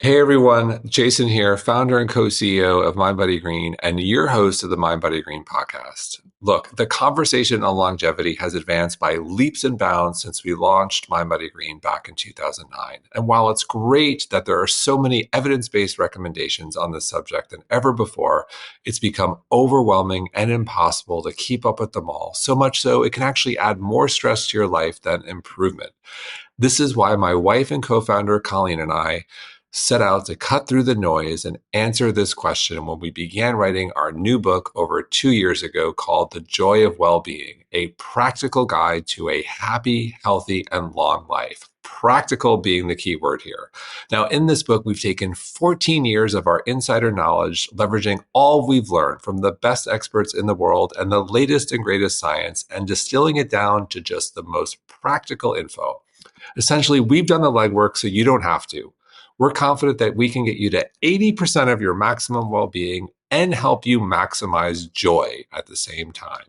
Hey everyone, Jason here, founder and co-CEO of mindbodygreen and your host of the mindbodygreen podcast. Look, the conversation on longevity has advanced by leaps and bounds since we launched mindbodygreen back in 2009. And while it's great that there are so many evidence-based recommendations on this subject than ever before, it's become overwhelming and impossible to keep up with them all, so much so it can actually add more stress to your life than improvement. This is why my wife and co-founder Colleen and I set out to cut through the noise and answer this question when we began writing our new book over 2 years ago called The Joy of Well-Being, a practical guide to a happy, healthy, and long life. Practical being the key word here. Now, in this book, we've taken 14 years of our insider knowledge, leveraging all we've learned from the best experts in the world and the latest and greatest science, and distilling it down to just the most practical info. Essentially, we've done the legwork so you don't have to. We're confident that we can get you to 80% of your maximum well-being and help you maximize joy at the same time.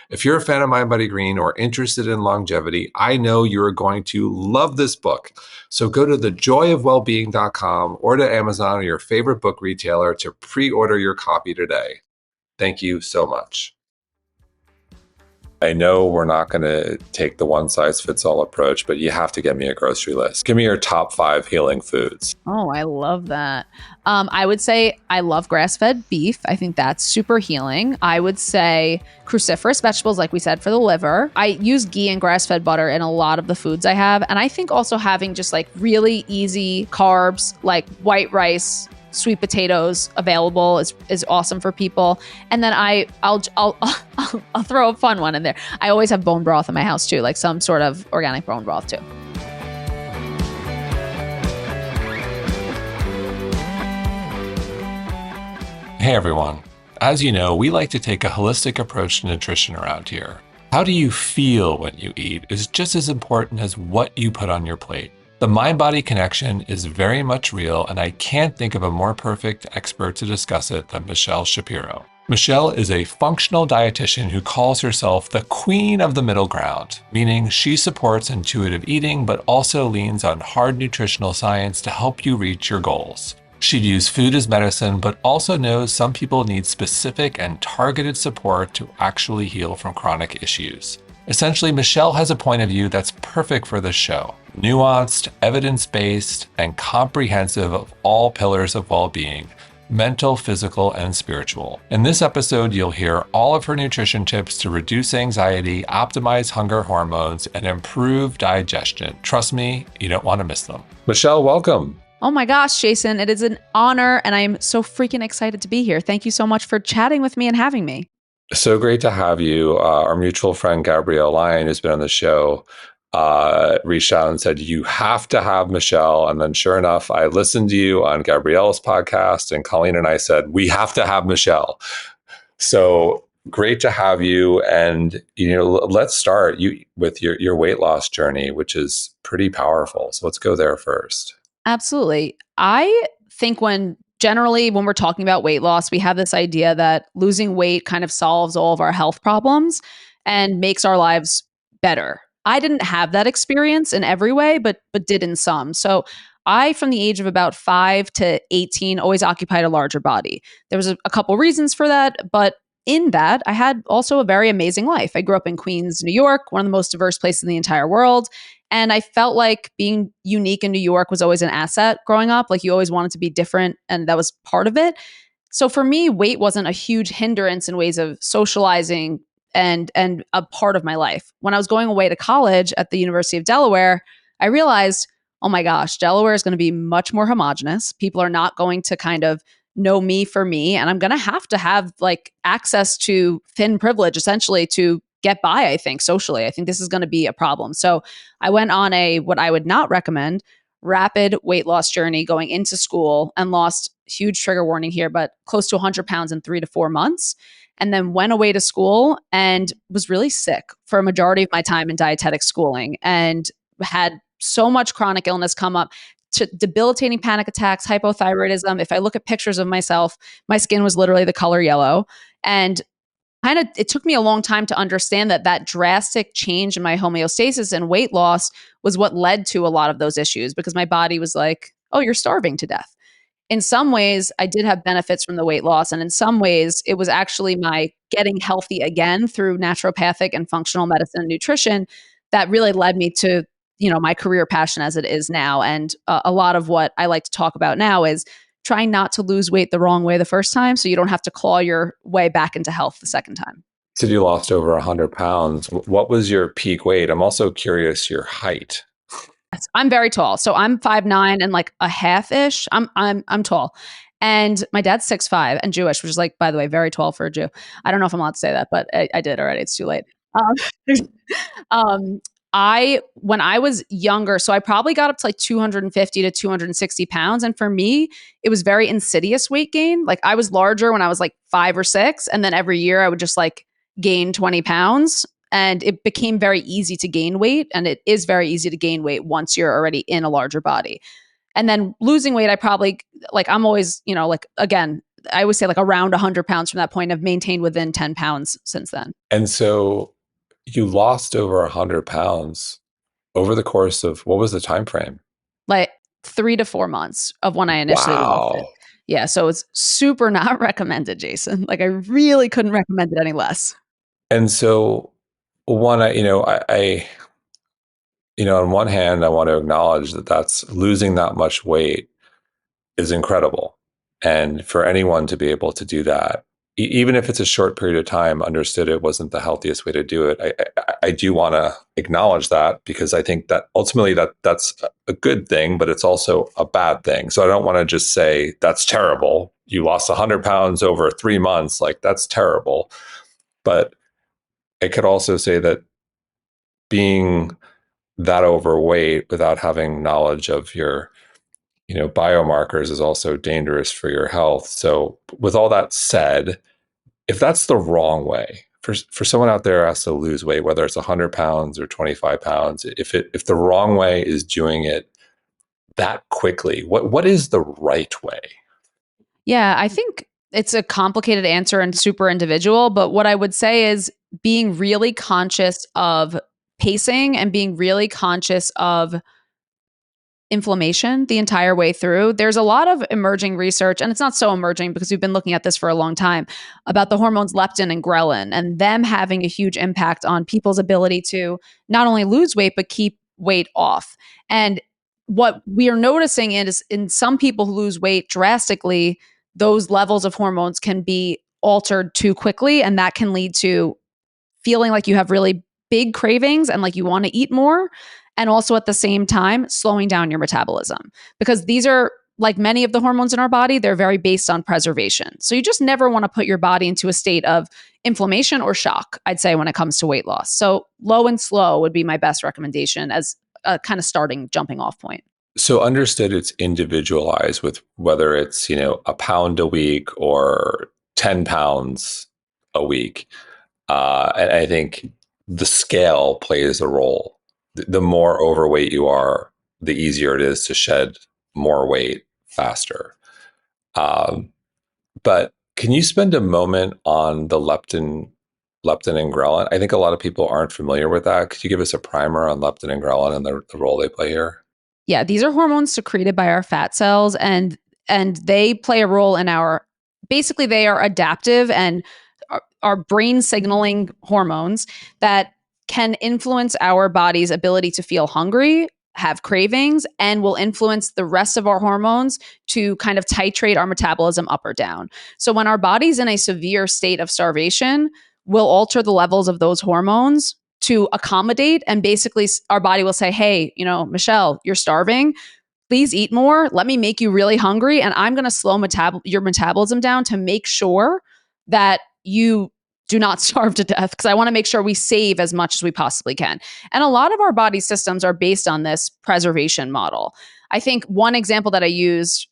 If you're a fan of mindbodygreen or interested in longevity, I know you're going to love this book. So go to thejoyofwellbeing.com or to Amazon or your favorite book retailer to pre-order your copy today. Thank you so much. I know we're not going to take the one-size-fits-all approach, but you have to get me a grocery list. Give me your top 5 healing foods. Oh, I love that. I would say I love grass-fed beef. I think that's super healing. I would say cruciferous vegetables, like we said, for the liver. I use ghee and grass-fed butter in a lot of the foods I have. And I think also having just like really easy carbs, like white rice, sweet potatoes available is awesome for people. And then I'll throw a fun one in there. I always have bone broth in my house too, like some sort of organic bone broth too. Hey everyone. As you know, we like to take a holistic approach to nutrition around here. How do you feel when you eat is just as important as what you put on your plate. The mind-body connection is very much real, and I can't think of a more perfect expert to discuss it than Michelle Shapiro. Michelle is a functional dietitian who calls herself the queen of the middle ground, meaning she supports intuitive eating but also leans on hard nutritional science to help you reach your goals. She views food as medicine, but also knows some people need specific and targeted support to actually heal from chronic issues. Essentially, Michelle has a point of view that's perfect for this show. Nuanced, evidence-based, and comprehensive of all pillars of well-being, mental, physical, and spiritual. In this episode, you'll hear all of her nutrition tips to reduce anxiety, optimize hunger hormones, and improve digestion. Trust me, you don't want to miss them. Michelle, welcome. Oh my gosh, Jason, it is an honor, and I'm so freaking excited to be here. Thank you so much for chatting with me and having me. So great to have you. Our mutual friend, Gabrielle Lyon, who's been on the show, reached out and said, you have to have Michelle. And then sure enough, I listened to you on Gabrielle's podcast, and Colleen and I said, we have to have Michelle. So great to have you. And, let's start with your weight loss journey, which is pretty powerful. So let's go there first. Absolutely. I think generally, when we're talking about weight loss, we have this idea that losing weight kind of solves all of our health problems and makes our lives better. I didn't have that experience in every way, but did in some. So I, from the age of about 5 to 18, always occupied a larger body. There was a couple reasons for that, but in that, I had also a very amazing life. I grew up in Queens, New York, one of the most diverse places in the entire world. And I felt like being unique in New York was always an asset growing up. Like you always wanted to be different, and that was part of it. So for me, weight wasn't a huge hindrance in ways of socializing and a part of my life. When I was going away to college at the University of Delaware, I realized, oh my gosh, Delaware is going to be much more homogenous. People are not going to kind of know me for me. And I'm going to have like access to thin privilege, essentially, to get by, I think, socially. I think this is going to be a problem. So I went on what I would not recommend, rapid weight loss journey going into school, and lost, huge trigger warning here, but close to 100 pounds in 3 to 4 months. And then went away to school and was really sick for a majority of my time in dietetic schooling, and had so much chronic illness come up, to debilitating panic attacks, hypothyroidism. If I look at pictures of myself, my skin was literally the color yellow. And it took me a long time to understand that drastic change in my homeostasis and weight loss was what led to a lot of those issues, because my body was like, oh, you're starving to death. In some ways, I did have benefits from the weight loss. And in some ways, it was actually my getting healthy again through naturopathic and functional medicine and nutrition that really led me to, my career passion as it is now. And a lot of what I like to talk about now is trying not to lose weight the wrong way the first time so you don't have to claw your way back into health the second time. So you lost over 100 pounds. What was your peak weight? I'm also curious your height. I'm very tall. So I'm 5'9" and like a half-ish. I'm tall. And my dad's 6'5" and Jewish, which is like, by the way, very tall for a Jew. I don't know if I'm allowed to say that, but I did already. It's too late. When I was younger, so I probably got up to like 250 to 260 pounds. And for me, it was very insidious weight gain. Like I was larger when I was like 5 or 6. And then every year I would just like gain 20 pounds. And it became very easy to gain weight. And it is very easy to gain weight once you're already in a larger body. And then losing weight, I probably, like, I'm always, like, again, I always say like around 100 pounds from that point. I've maintained within 10 pounds since then. And so you lost over 100 pounds over the course of, what was the time frame? Like 3 to 4 months of when I initially lost it. Yeah. So it's super not recommended, Jason. Like I really couldn't recommend it any less. And so on one hand, I want to acknowledge that that's losing that much weight is incredible. And for anyone to be able to do that, even if it's a short period of time, understood it wasn't the healthiest way to do it. I do want to acknowledge that because I think that ultimately that's a good thing, but it's also a bad thing. So I don't want to just say that's terrible. You lost 100 pounds over 3 months. Like that's terrible. But I could also say that being that overweight without having knowledge of your biomarkers is also dangerous for your health. So with all that said, if that's the wrong way for someone out there who has to lose weight, whether it's 100 pounds or 25 pounds, if the wrong way is doing it that quickly, what is the right way? Yeah, I think it's a complicated answer and super individual, but what I would say is being really conscious of pacing and being really conscious of inflammation the entire way through. There's a lot of emerging research, and it's not so emerging because we've been looking at this for a long time, about the hormones leptin and ghrelin and them having a huge impact on people's ability to not only lose weight, but keep weight off. And what we are noticing is in some people who lose weight drastically, those levels of hormones can be altered too quickly, and that can lead to feeling like you have really big cravings and like you want to eat more. And also at the same time, slowing down your metabolism, because these are like many of the hormones in our body, they're very based on preservation. So you just never want to put your body into a state of inflammation or shock, I'd say, when it comes to weight loss. So low and slow would be my best recommendation as a kind of starting jumping off point. So understood it's individualized with whether it's, a pound a week or 10 pounds a week. And I think the scale plays a role. The more overweight you are, the easier it is to shed more weight faster. But can you spend a moment on the leptin and ghrelin? I think a lot of people aren't familiar with that. Could you give us a primer on leptin and ghrelin and the role they play here? Yeah, these are hormones secreted by our fat cells, and they play a role in basically they are adaptive and are brain signaling hormones that can influence our body's ability to feel hungry, have cravings, and will influence the rest of our hormones to kind of titrate our metabolism up or down. So when our body's in a severe state of starvation, we'll alter the levels of those hormones to accommodate, and basically our body will say, hey, Michelle, you're starving. Please eat more. Let me make you really hungry, and I'm going to slow your metabolism down to make sure that you do not starve to death, because I want to make sure we save as much as we possibly can. And a lot of our body systems are based on this preservation model. I think one example that I used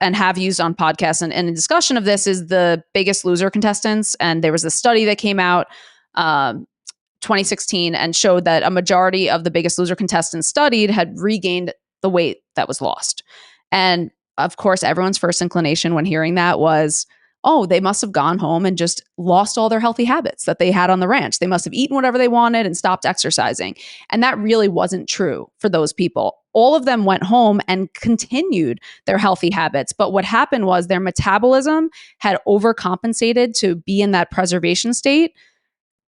and have used on podcasts and in a discussion of this is the Biggest Loser contestants. And there was a study that came out 2016 and showed that a majority of the Biggest Loser contestants studied had regained the weight that was lost. And of course, everyone's first inclination when hearing that was, oh, they must have gone home and just lost all their healthy habits that they had on the ranch. They must have eaten whatever they wanted and stopped exercising. And that really wasn't true for those people. All of them went home and continued their healthy habits. But what happened was their metabolism had overcompensated to be in that preservation state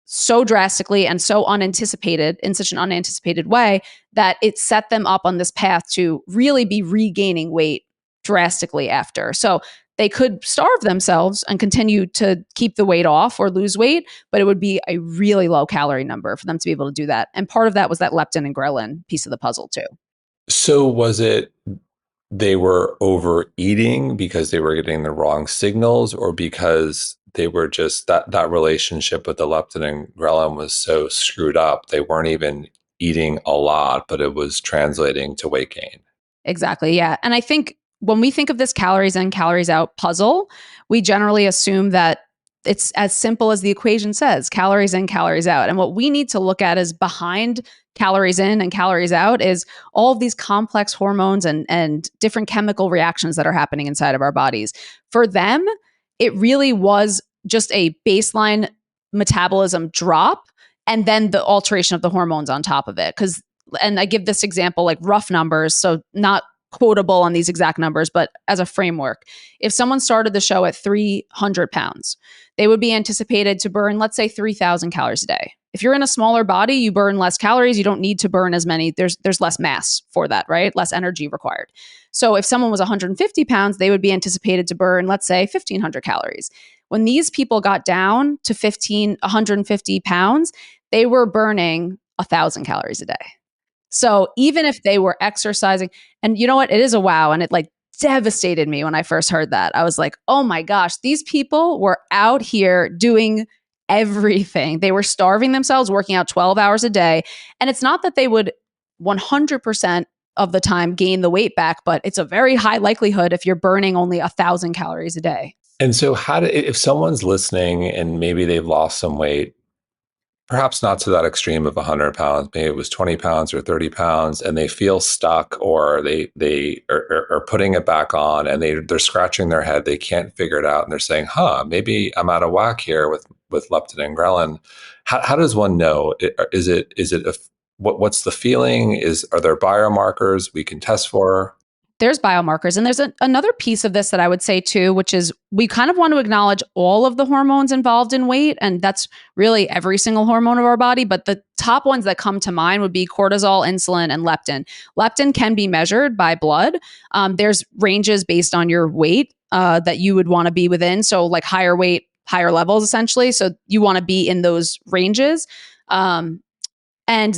so drastically and so unanticipated in such an unanticipated way that it set them up on this path to really be regaining weight drastically after. So they could starve themselves and continue to keep the weight off or lose weight, but it would be a really low calorie number for them to be able to do that. And part of that was that leptin and ghrelin piece of the puzzle too. So was it they were overeating because they were getting the wrong signals, or because they were just that relationship with the leptin and ghrelin was so screwed up, they weren't even eating a lot, but it was translating to weight gain? Exactly. Yeah. And I think when we think of this calories in, calories out puzzle, we generally assume that it's as simple as the equation says, calories in, calories out. And what we need to look at is behind calories in and calories out is all of these complex hormones and different chemical reactions that are happening inside of our bodies. For them, it really was just a baseline metabolism drop and then the alteration of the hormones on top of it. And I give this example like rough numbers, so not quotable on these exact numbers, but as a framework. If someone started the show at 300 pounds, they would be anticipated to burn, let's say, 3,000 calories a day. If you're in a smaller body, you burn less calories. You don't need to burn as many. There's less mass for that, right? Less energy required. So if someone was 150 pounds, they would be anticipated to burn, let's say, 1,500 calories. When these people got down to 150 pounds, they were burning 1,000 calories a day. So even if they were exercising, and you know what, it is a wow. And it like devastated me when I first heard that. I was like, oh my gosh, these people were out here doing everything. They were starving themselves, working out 12 hours a day. And it's not that they would 100% of the time gain the weight back, but it's a very high likelihood if you're burning only 1,000 calories a day. And so if someone's listening and maybe they've lost some weight, perhaps not to that extreme of 100 pounds, maybe it was 20 pounds or 30 pounds, and they feel stuck, or they are putting it back on and they're scratching their head, they can't figure it out, and they're saying, maybe I'm out of whack here with leptin and ghrelin. How does one know? What's the feeling? Are there biomarkers we can test for? There's biomarkers. And there's another piece of this that I would say too, which is we kind of want to acknowledge all of the hormones involved in weight. And that's really every single hormone of our body. But the top ones that come to mind would be cortisol, insulin, and leptin. Leptin can be measured by blood. There's ranges based on your weight that you would want to be within. So like higher weight, higher levels, essentially. So you want to be in those ranges. And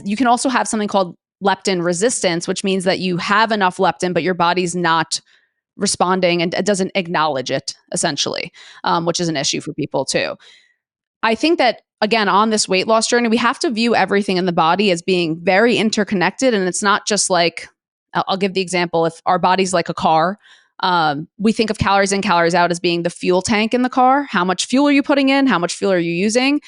you can also have something called leptin resistance, which means that you have enough leptin, but your body's not responding and it doesn't acknowledge it, essentially, which is an issue for people too. I think that, again, on this weight loss journey, we have to view everything in the body as being very interconnected. And it's not just like, I'll give the example, if our body's like a car, we think of calories in, calories out as being the fuel tank in the car. How much fuel are you putting in? How much fuel are you using?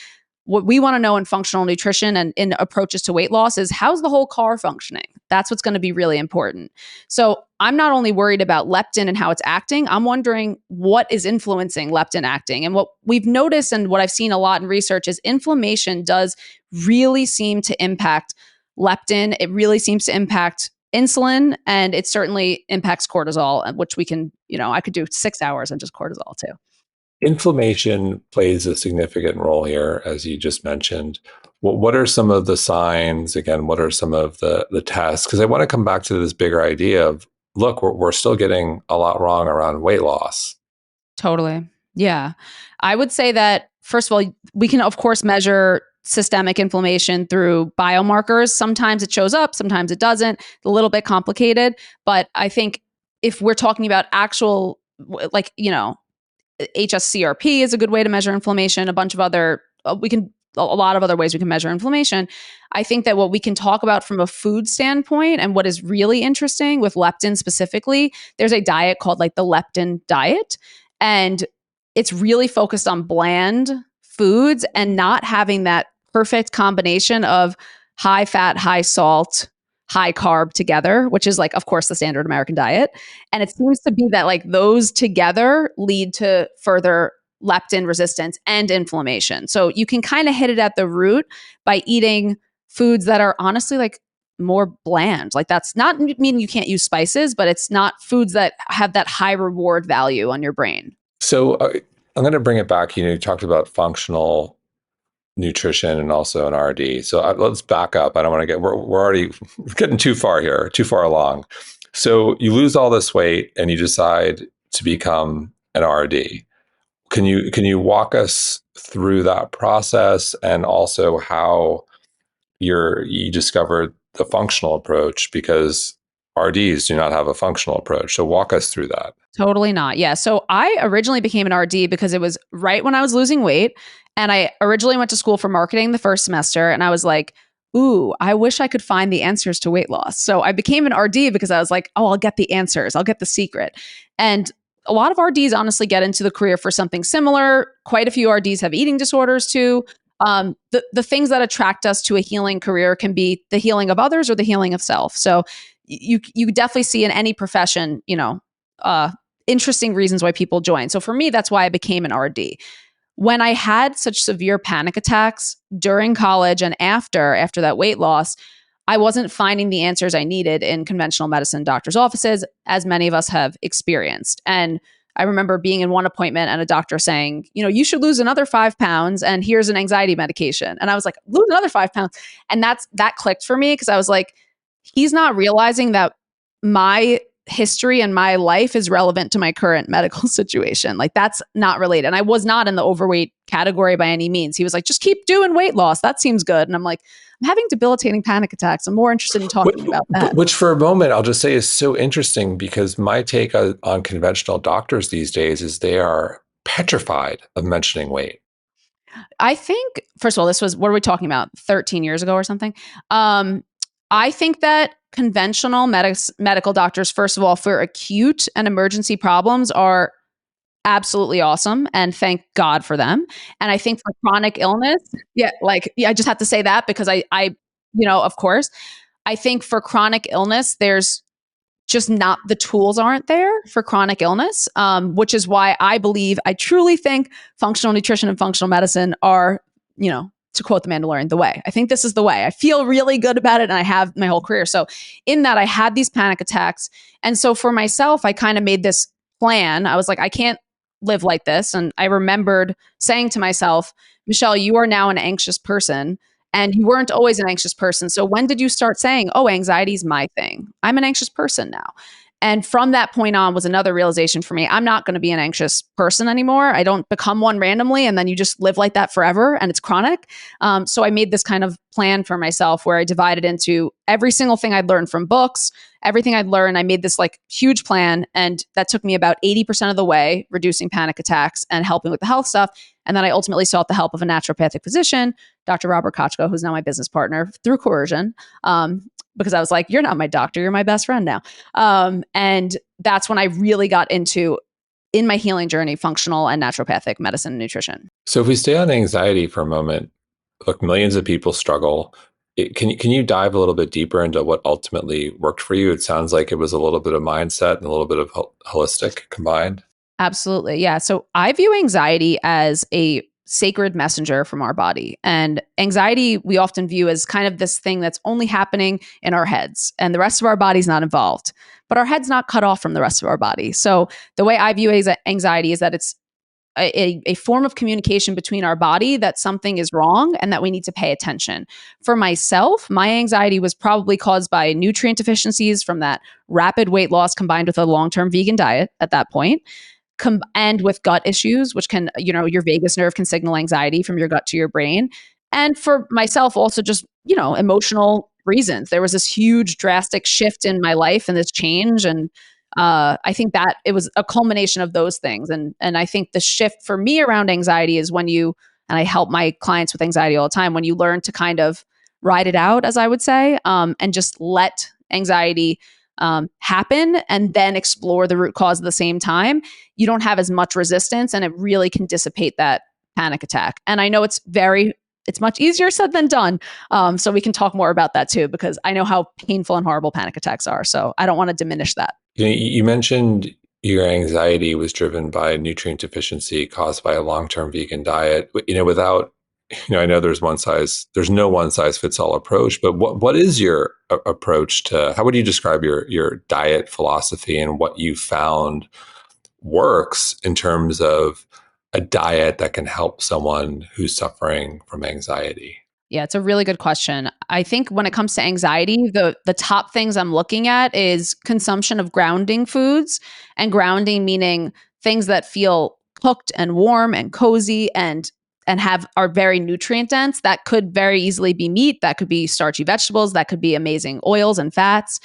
What we want to know in functional nutrition and in approaches to weight loss is how's the whole car functioning? That's what's going to be really important. So I'm not only worried about leptin and how it's acting, I'm wondering what is influencing leptin acting. And what we've noticed and what I've seen a lot in research is inflammation does really seem to impact leptin. It really seems to impact insulin, and it certainly impacts cortisol, which we can, I could do 6 hours on just cortisol too. Inflammation plays a significant role here, as you just mentioned. What are some of the signs? Again, what are some of the tests? Because I want to come back to this bigger idea of, look, we're still getting a lot wrong around weight loss. Totally. Yeah. I would say that, first of all, we can, of course, measure systemic inflammation through biomarkers. Sometimes it shows up, sometimes it doesn't. It's a little bit complicated. But I think if we're talking about actual, HSCRP is a good way to measure inflammation. A lot of other ways we can measure inflammation. I think that what we can talk about from a food standpoint and what is really interesting with leptin specifically, there's a diet called like the leptin diet. And it's really focused on bland foods and not having that perfect combination of high fat, high salt, high carb together, which is like, of course, the standard American diet. And it seems to be that like those together lead to further leptin resistance and inflammation. So you can kind of hit it at the root by eating foods that are honestly like more bland. Like that's not meaning you can't use spices, but it's not foods that have that high reward value on your brain. So I'm going to bring it back. You talked about functional nutrition and also an RD. So let's back up. I don't want to we're already getting too far here, too far along. So you lose all this weight and you decide to become an RD. Can you walk us through that process and also how you discovered the functional approach, because RDs do not have a functional approach. So walk us through that. Totally not. Yeah. So I originally became an RD because it was right when I was losing weight. And I originally went to school for marketing the first semester. And I was like, ooh, I wish I could find the answers to weight loss. So I became an RD because I was like, oh, I'll get the answers. I'll get the secret. And a lot of RDs honestly get into the career for something similar. Quite a few RDs have eating disorders too. The things that attract us to a healing career can be the healing of others or the healing of self. So you definitely see in any profession, interesting reasons why people join. So for me, that's why I became an RD. When I had such severe panic attacks during college and after that weight loss, I wasn't finding the answers I needed in conventional medicine doctors' offices, as many of us have experienced. And I remember being in one appointment and a doctor saying, you should lose another 5 pounds and here's an anxiety medication. And I was like, lose another 5 pounds. And that clicked for me because I was like, he's not realizing that my history and my life is relevant to my current medical situation. Like that's not related. And I was not in the overweight category by any means. He was like, just keep doing weight loss. That seems good. And I'm like, I'm having debilitating panic attacks. I'm more interested in talking about that. Which for a moment, I'll just say is so interesting because my take on conventional doctors these days is they are petrified of mentioning weight. I think, first of all, what are we talking about? 13 years ago or something? I think that conventional medical doctors, first of all, for acute and emergency problems are absolutely awesome. And thank God for them. And I think for chronic illness, I just have to say that because I of course, I think for chronic illness, there's just not, the tools aren't there for chronic illness, which is why I truly think functional nutrition and functional medicine are, to quote the Mandalorian, the way. I think this is the way. I feel really good about it and I have my whole career. So in that, I had these panic attacks. And so for myself, I kind of made this plan. I was like, I can't live like this. And I remembered saying to myself, Michelle, you are now an anxious person and you weren't always an anxious person. So when did you start saying, oh, anxiety is my thing? I'm an anxious person now. And from that point on was another realization for me. I'm not going to be an anxious person anymore. I don't become one randomly and then you just live like that forever and it's chronic. So I made this kind of plan for myself where I divided into every single thing I'd learned from books, everything I'd learned. I made this like huge plan and that took me about 80% of the way, reducing panic attacks and helping with the health stuff. And then I ultimately sought the help of a naturopathic physician, Dr. Robert Kochko, who's now my business partner through coercion. Because I was like, you're not my doctor, you're my best friend now. And that's when I really got into, in my healing journey, functional and naturopathic medicine and nutrition. So if we stay on anxiety for a moment, look, millions of people struggle. Can you dive a little bit deeper into what ultimately worked for you? It sounds like it was a little bit of mindset and a little bit of holistic combined. Absolutely. Yeah. So I view anxiety as a sacred messenger from our body. And anxiety, we often view as kind of this thing that's only happening in our heads and the rest of our body's not involved. But our head's not cut off from the rest of our body. So the way I view anxiety is that it's a form of communication between our body that something is wrong and that we need to pay attention. For myself, my anxiety was probably caused by nutrient deficiencies from that rapid weight loss combined with a long-term vegan diet at that point. And with gut issues, which can, your vagus nerve can signal anxiety from your gut to your brain. And for myself, also just, emotional reasons. There was this huge drastic shift in my life and this change. And I think that it was a culmination of those things. And I think the shift for me around anxiety is when and I help my clients with anxiety all the time, when you learn to kind of ride it out, as I would say, and just let anxiety happen and then explore the root cause at the same time, you don't have as much resistance and it really can dissipate that panic attack. And I know it's much easier said than done. So we can talk more about that too, because I know how painful and horrible panic attacks are. So I don't want to diminish that. You mentioned, your anxiety was driven by nutrient deficiency caused by a long-term vegan diet, without, I know there's no one size fits all approach, but what is your approach to, how would you describe your diet philosophy and what you found works in terms of a diet that can help someone who's suffering from anxiety? Yeah, it's a really good question. I think when it comes to anxiety, the top things I'm looking at is consumption of grounding foods, and grounding meaning things that feel cooked and warm and cozy and are very nutrient dense. That could very easily be meat, that could be starchy vegetables, that could be amazing oils and fats.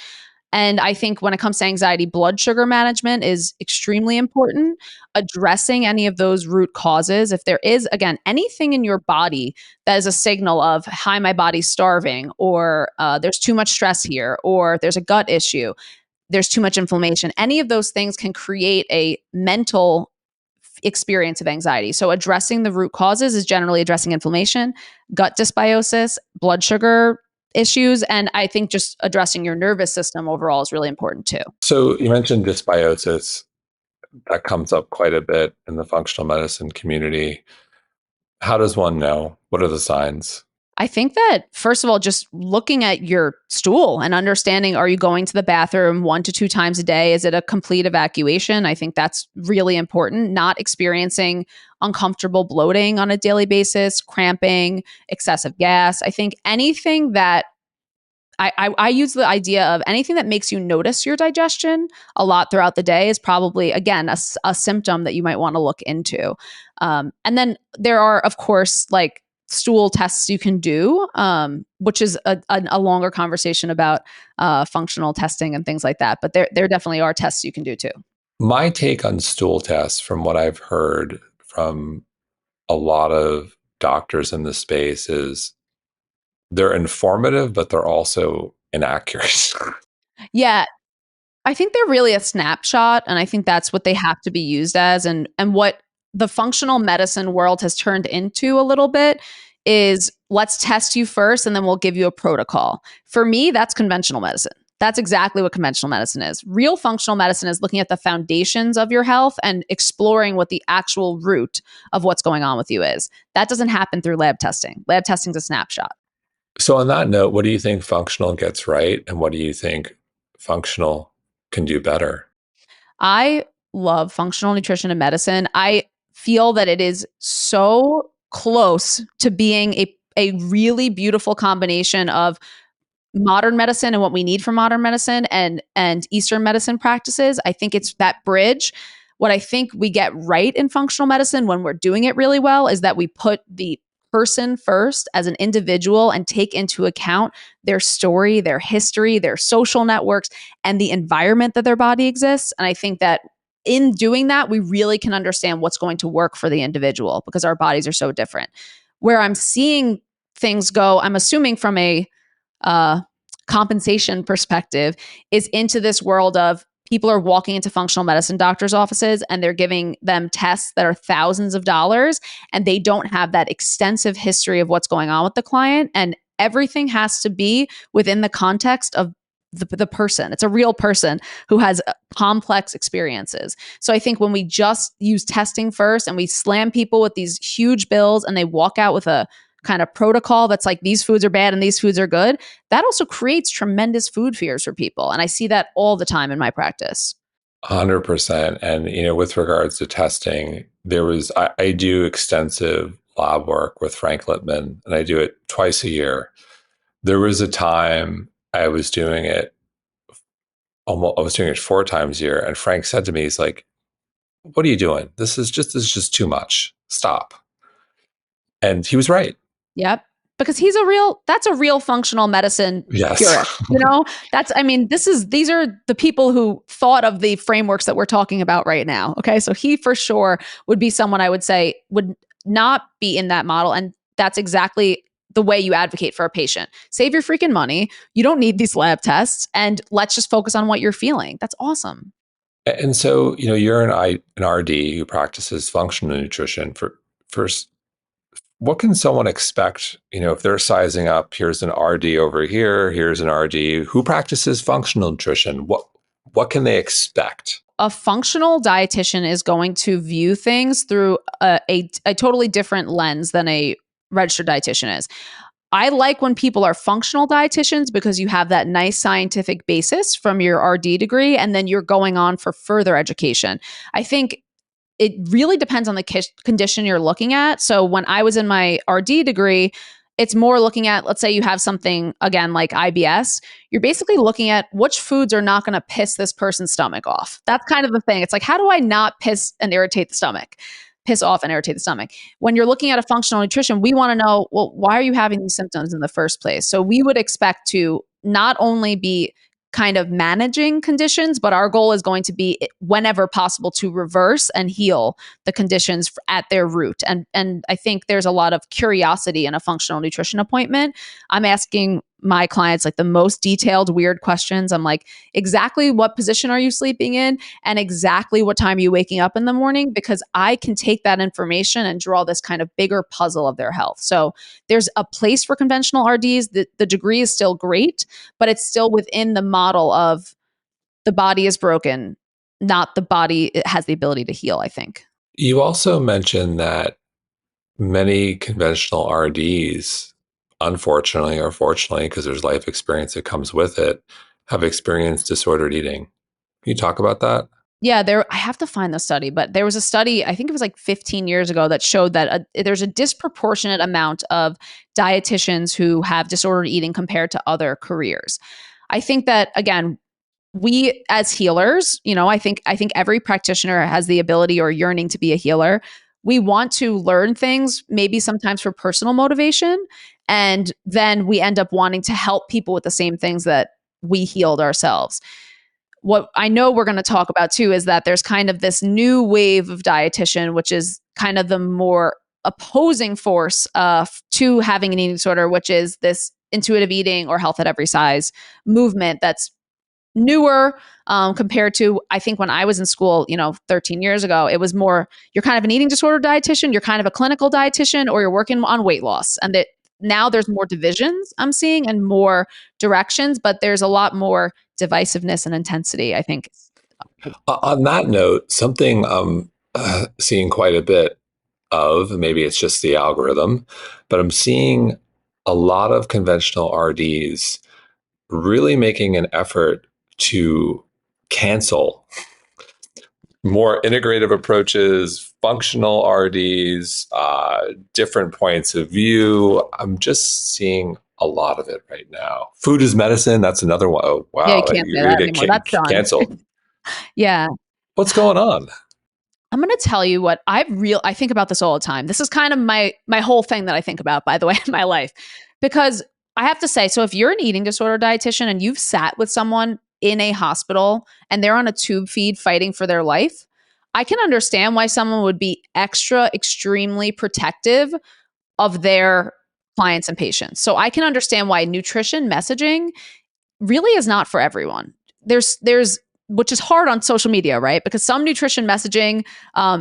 And I think when it comes to anxiety, blood sugar management is extremely important. Addressing any of those root causes. If there is, again, anything in your body that is a signal of, hi, my body's starving, or there's too much stress here, or there's a gut issue, there's too much inflammation, any of those things can create a mental experience of anxiety. So addressing the root causes is generally addressing inflammation, gut dysbiosis, blood sugar issues, and I think just addressing your nervous system overall is really important too. So you mentioned dysbiosis. That comes up quite a bit in the functional medicine community. How does one know? What are the signs? I think that, first of all, just looking at your stool and understanding, are you going to the bathroom 1 to 2 times a day? Is it a complete evacuation? I think that's really important. Not experiencing uncomfortable bloating on a daily basis, cramping, excessive gas. I think anything that I use the idea of anything that makes you notice your digestion a lot throughout the day is probably, again, a symptom that you might want to look into. And then there are, of course, like stool tests you can do, which is a longer conversation about functional testing and things like that. But there definitely are tests you can do too. My take on stool tests, from what I've heard from a lot of doctors in the space, is they're informative, but they're also inaccurate. Yeah, I think they're really a snapshot, and I think that's what they have to be used as. And what the functional medicine world has turned into a little bit is, let's test you first and then we'll give you a protocol. For me, that's conventional medicine. That's exactly what conventional medicine is. Real functional medicine is looking at the foundations of your health and exploring what the actual root of what's going on with you is. That doesn't happen through lab testing. Lab testing is a snapshot. So on that note, what do you think functional gets right, and what do you think functional can do better? I love functional nutrition and medicine. I feel that it is so close to being a really beautiful combination of modern medicine and what we need for modern medicine and Eastern medicine practices. I think it's that bridge. What I think we get right in functional medicine when we're doing it really well is that we put the person first as an individual and take into account their story, their history, their social networks, and the environment that their body exists. And I think that in doing that, we really can understand what's going to work for the individual because our bodies are so different. Where I'm seeing things go, I'm assuming from a compensation perspective, is into this world of people are walking into functional medicine doctors' offices and they're giving them tests that are thousands of dollars, and they don't have that extensive history of what's going on with the client. And everything has to be within the context of the person. It's a real person who has complex experiences. So I think when we just use testing first and we slam people with these huge bills and they walk out with a kind of protocol that's like, these foods are bad and these foods are good, that also creates tremendous food fears for people. And I see that all the time in my practice. 100%. And, with regards to testing, I do extensive lab work with Frank Littman, and I do it twice a year. There was a time I was doing it 4 times a year. And Frank said to me, he's like, what are you doing? This is just too much. Stop. And he was right. Yep. Because that's a real functional medicine Yes. purist. These are the people who thought of the frameworks that we're talking about right now. Okay. So he for sure would be someone I would say would not be in that model. And that's exactly the way you advocate for a patient. Save your freaking money. You don't need these lab tests, and let's just focus on what you're feeling. That's awesome. And so, you're an RD who practices functional nutrition. First, what can someone expect, if they're sizing up? Here's an RD over here. Here's an RD who practices functional nutrition. What can they expect? a functional dietitian is going to view things through a totally different lens than a registered dietitian is. I like when people are functional dietitians because you have that nice scientific basis from your RD degree, and then you're going on for further education. I think it really depends on the condition you're looking at. So when I was in my RD degree, it's more looking at, let's say you have something again like IBS, you're basically looking at which foods are not going to piss this person's stomach off. That's kind of the thing. It's like, how do I not piss and irritate the stomach? Piss off and irritate the stomach. When you're looking at a functional nutrition, we want to know, well, why are you having these symptoms in the first place? So we would expect to not only be kind of managing conditions, but our goal is going to be, whenever possible, to reverse and heal the conditions at their root. And I think there's a lot of curiosity in a functional nutrition appointment. I'm asking my clients like the most detailed, weird questions. I'm like, exactly what position are you sleeping in? And exactly what time are you waking up in the morning? Because I can take that information and draw this kind of bigger puzzle of their health. So there's a place for conventional RDs. The degree is still great, but it's still within the model of the body is broken, not the body has the ability to heal, I think. You also mentioned that many conventional RDs, unfortunately or fortunately, because there's life experience that comes with it, have experienced disordered eating. Can you talk about that? Yeah, I have to find the study, but there was a study, I think it was like 15 years ago, that showed that there's a disproportionate amount of dietitians who have disordered eating compared to other careers. I think that, again, we as healers, I think every practitioner has the ability or yearning to be a healer. We want to learn things, maybe sometimes for personal motivation, and then we end up wanting to help people with the same things that we healed ourselves. What I know we're going to talk about too is that there's kind of this new wave of dietitian, which is kind of the more opposing force to having an eating disorder, which is this intuitive eating or health at every size movement that's newer compared to, I think, when I was in school, 13 years ago. It was more, you're kind of an eating disorder dietitian, you're kind of a clinical dietitian, or you're working on weight loss. And that now there's more divisions I'm seeing and more directions, but there's a lot more divisiveness and intensity, I think. On that note, something I'm seeing quite a bit of, maybe it's just the algorithm, but I'm seeing a lot of conventional RDs really making an effort to cancel more integrative approaches, functional RDs, different points of view. I'm just seeing a lot of it right now. Food is medicine. That's another one. Oh, Yeah, you wow. can't say You're that going to anymore. That's get done. canceled. Yeah. What's going on? I'm going to tell you what I think about this all the time. This is kind of my whole thing that I think about, by the way, in my life. Because I have to say, so if you're an eating disorder dietitian and you've sat with someone in a hospital and they're on a tube feed fighting for their life, I can understand why someone would be extremely protective of their clients and patients. So I can understand why nutrition messaging really is not for everyone. There's which is hard on social media, right? Because some nutrition messaging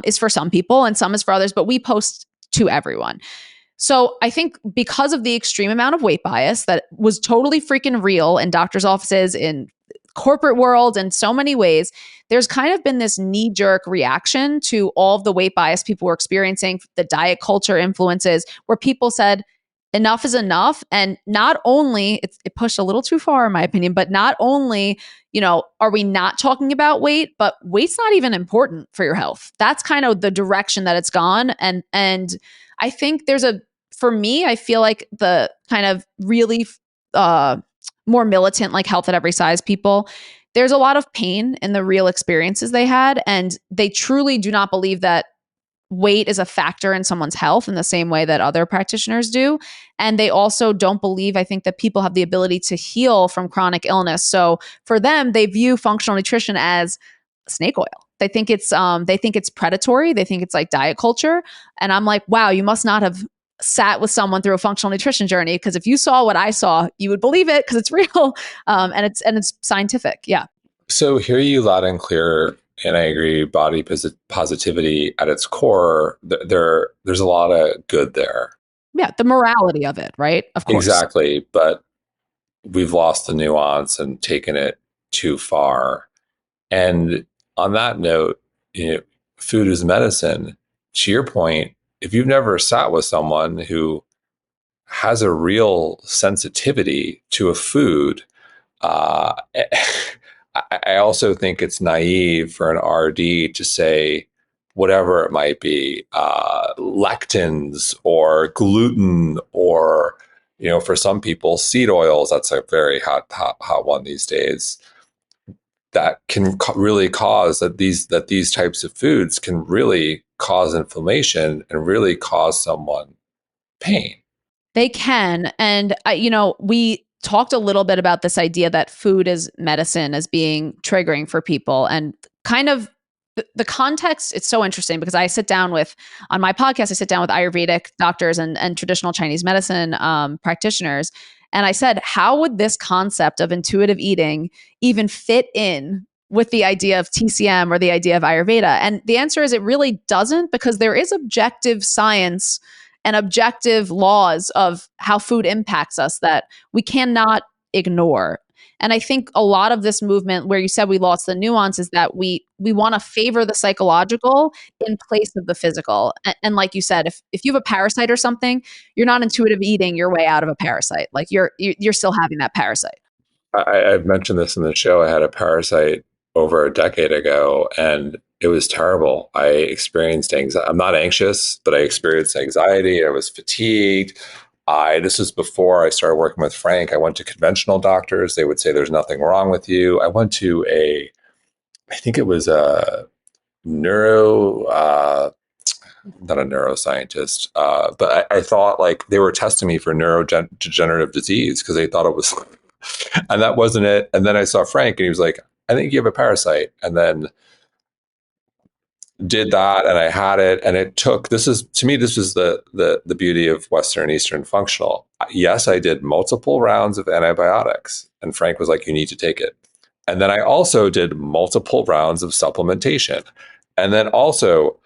is for some people and some is for others, but we post to everyone. So I think because of the extreme amount of weight bias that was totally freaking real in doctors' offices, in corporate world, in so many ways, there's kind of been this knee-jerk reaction to all of the weight bias people were experiencing, the diet culture influences, where people said, enough is enough. And not only, it pushed a little too far in my opinion, but not only, are we not talking about weight, but weight's not even important for your health. That's kind of the direction that it's gone. And I think for me, I feel like the kind of really more militant, like health at every size people, there's a lot of pain in the real experiences they had. And they truly do not believe that weight is a factor in someone's health in the same way that other practitioners do. And they also don't believe, I think, that people have the ability to heal from chronic illness. So for them, they view functional nutrition as snake oil. They think it's predatory. They think it's like diet culture. And I'm like, wow, you must not have sat with someone through a functional nutrition journey, because if you saw what I saw, you would believe it because it's real, and it's scientific. Yeah. So hear you loud and clear, and I agree. Body positivity at its core, there's a lot of good there. Yeah, the morality of it, right? Of course. Exactly, but we've lost the nuance and taken it too far. And on that note, food is medicine. To your point, if you've never sat with someone who has a real sensitivity to a food, uh, I also think it's naive for an RD to say whatever it might be, lectins or gluten, or for some people, seed oils. That's a very hot one these days. That can really cause these types of foods can really cause inflammation and really cause someone pain. They can. And, we talked a little bit about this idea that food is medicine as being triggering for people. And kind of the context, it's so interesting because on my podcast, I sit down with Ayurvedic doctors and traditional Chinese medicine practitioners. And I said, how would this concept of intuitive eating even fit in with the idea of TCM or the idea of Ayurveda? And the answer is it really doesn't, because there is objective science and objective laws of how food impacts us that we cannot ignore. And I think a lot of this movement, where you said we lost the nuance, is that we want to favor the psychological in place of the physical. And like you said, if you have a parasite or something, you're not intuitive eating your way out of a parasite. Like you're still having that parasite. I've mentioned this in the show. I had a parasite over a decade ago, and it was terrible. I experienced anxiety. I'm not anxious, but I experienced anxiety. I was fatigued. This was before I started working with Frank. I went to conventional doctors. They would say there's nothing wrong with you. I went to I think it was a not a neuroscientist, but I thought like they were testing me for neurodegenerative disease because they thought it was, and that wasn't it. And then I saw Frank, and he was like, "I think you have a parasite," and then did that, and I had it, and it took. This is to me, this was the beauty of Western and Eastern functional. Yes, I did multiple rounds of antibiotics, and Frank was like, "You need to take it," and then I also did multiple rounds of supplementation, and then also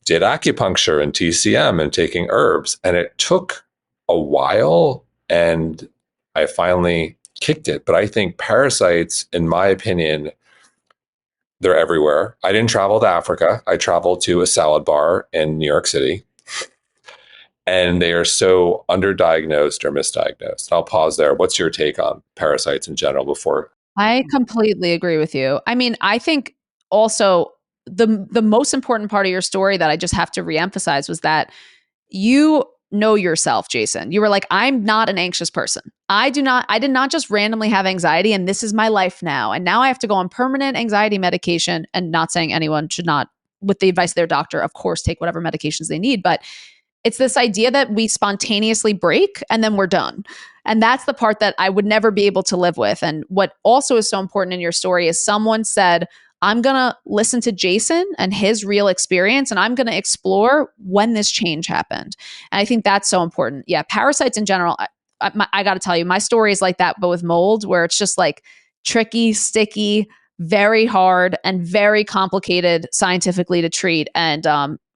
did acupuncture and TCM and taking herbs. And it took a while, and I finally kicked it. But I think parasites, in my opinion, they're everywhere. I didn't travel to Africa. I traveled to a salad bar in New York City, and they are so underdiagnosed or misdiagnosed. I'll pause there. What's your take on parasites in general before? I completely agree with you. I mean, I think also the most important part of your story that I just have to reemphasize was that you know yourself, Jason. You were like, I'm not an anxious person. I did not just randomly have anxiety, and this is my life now. And now I have to go on permanent anxiety medication. And not saying anyone should not, with the advice of their doctor, of course, take whatever medications they need. But it's this idea that we spontaneously break and then we're done. And that's the part that I would never be able to live with. And what also is so important in your story is someone said, I'm going to listen to Jason and his real experience, and I'm going to explore when this change happened. And I think that's so important. Yeah, parasites in general, I got to tell you, my story is like that, but with mold, where it's just like tricky, sticky, very hard, and very complicated scientifically to treat. And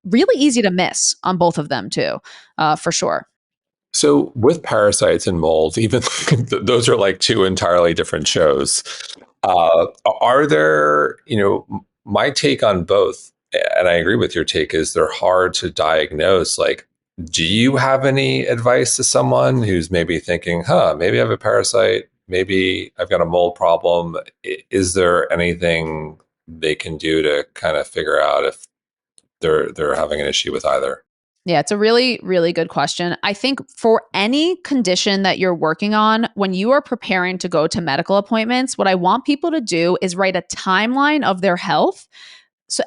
really easy to miss on both of them too, for sure. So with parasites and mold, even those are like two entirely different shows. Are there, my take on both, and I agree with your take, is they're hard to diagnose. Like, do you have any advice to someone who's maybe thinking, maybe I have a parasite, maybe I've got a mold problem? Is there anything they can do to kind of figure out if they're having an issue with either? Yeah, it's a really, really good question. I think for any condition that you're working on, when you are preparing to go to medical appointments, what I want people to do is write a timeline of their health,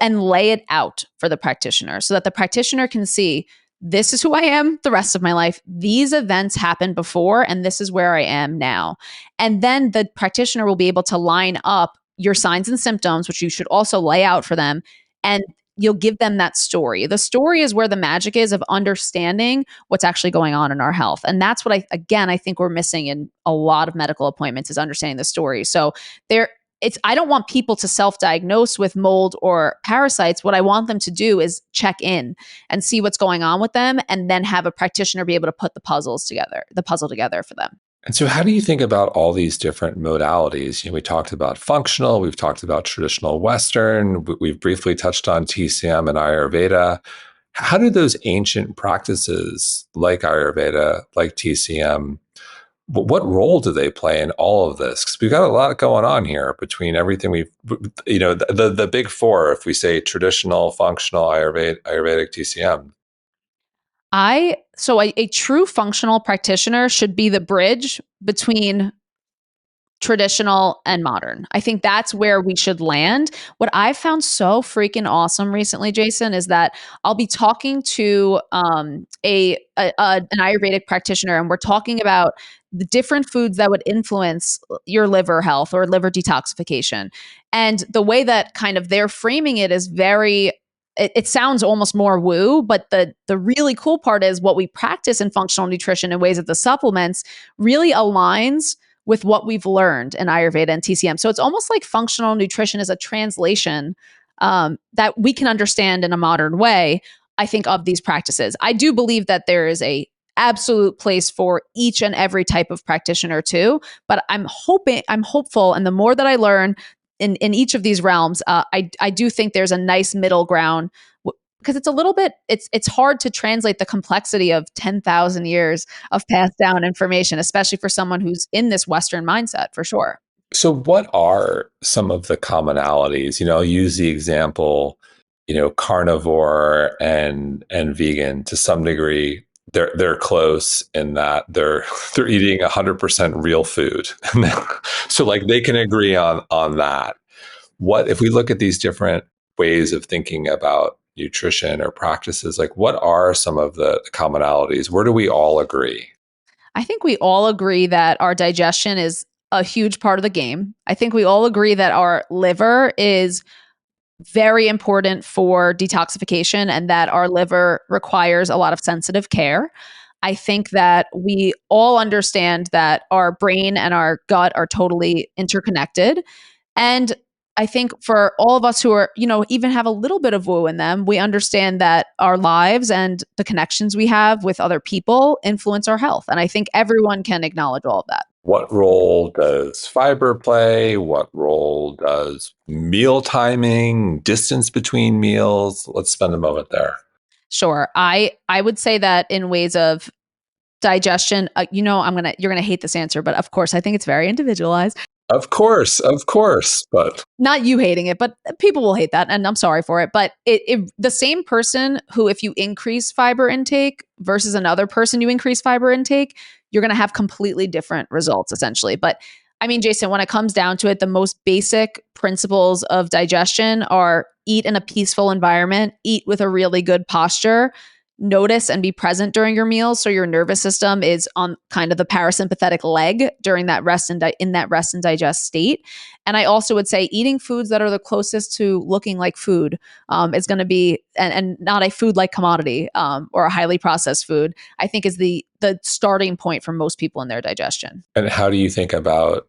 and lay it out for the practitioner so that the practitioner can see, this is who I am the rest of my life. These events happened before, and this is where I am now. And then the practitioner will be able to line up your signs and symptoms, which you should also lay out for them. And you'll give them that story. The story is where the magic is of understanding what's actually going on in our health. And that's what I think we're missing in a lot of medical appointments, is understanding the story. So I don't want people to self-diagnose with mold or parasites. What I want them to do is check in and see what's going on with them, and then have a practitioner be able to put the puzzle together for them. And so, how do you think about all these different modalities? We talked about functional, we've talked about traditional Western, we've briefly touched on TCM and Ayurveda. How do those ancient practices like Ayurveda, like TCM, what role do they play in all of this? Because we've got a lot going on here between everything we've, the big four, if we say traditional, functional, Ayurvedic, TCM. A true functional practitioner should be the bridge between traditional and modern. I think that's where we should land. What I've found so freaking awesome recently, Jason, is that I'll be talking to an Ayurvedic practitioner, and we're talking about the different foods that would influence your liver health or liver detoxification. And the way that kind of they're framing it is very it sounds almost more woo, but the really cool part is what we practice in functional nutrition in ways of the supplements really aligns with what we've learned in Ayurveda and TCM. So it's almost like functional nutrition is a translation that we can understand in a modern way, I think, of these practices. I do believe that there is a absolute place for each and every type of practitioner too, but I'm hopeful, and the more that I learn in each of these realms, I do think there's a nice middle ground because it's a little bit it's hard to translate the complexity of 10,000 years of passed down information, especially for someone who's in this Western mindset, for sure. So, what are some of the commonalities? I'll use the example, carnivore and vegan to some degree. They're close in that they're eating 100% real food, so like they can agree on that. What if we look at these different ways of thinking about nutrition or practices? Like, what are some of the commonalities? Where do we all agree? I think we all agree that our digestion is a huge part of the game. I think we all agree that our liver is very important for detoxification and that our liver requires a lot of sensitive care. I think that we all understand that our brain and our gut are totally interconnected. And I think for all of us who are, even have a little bit of woo in them, we understand that our lives and the connections we have with other people influence our health. And I think everyone can acknowledge all of that. What role does fiber play? What role does meal timing, distance between meals? Let's spend a moment there. Sure. I would say that in ways of digestion, you're gonna hate this answer, but of course, I think it's very individualized. Of course, but Not you hating it, but people will hate that, and I'm sorry for it. But the same person who, if you increase fiber intake versus another person you increase fiber intake, you're going to have completely different results, essentially. But I mean, Jason, when it comes down to it, the most basic principles of digestion are eat in a peaceful environment, eat with a really good posture, notice and be present during your meals so your nervous system is on kind of the parasympathetic leg during that rest and in that rest and digest state. And I also would say eating foods that are the closest to looking like food is going to be and not a food like commodity or a highly processed food, I think, is the starting point for most people in their digestion. and how do you think about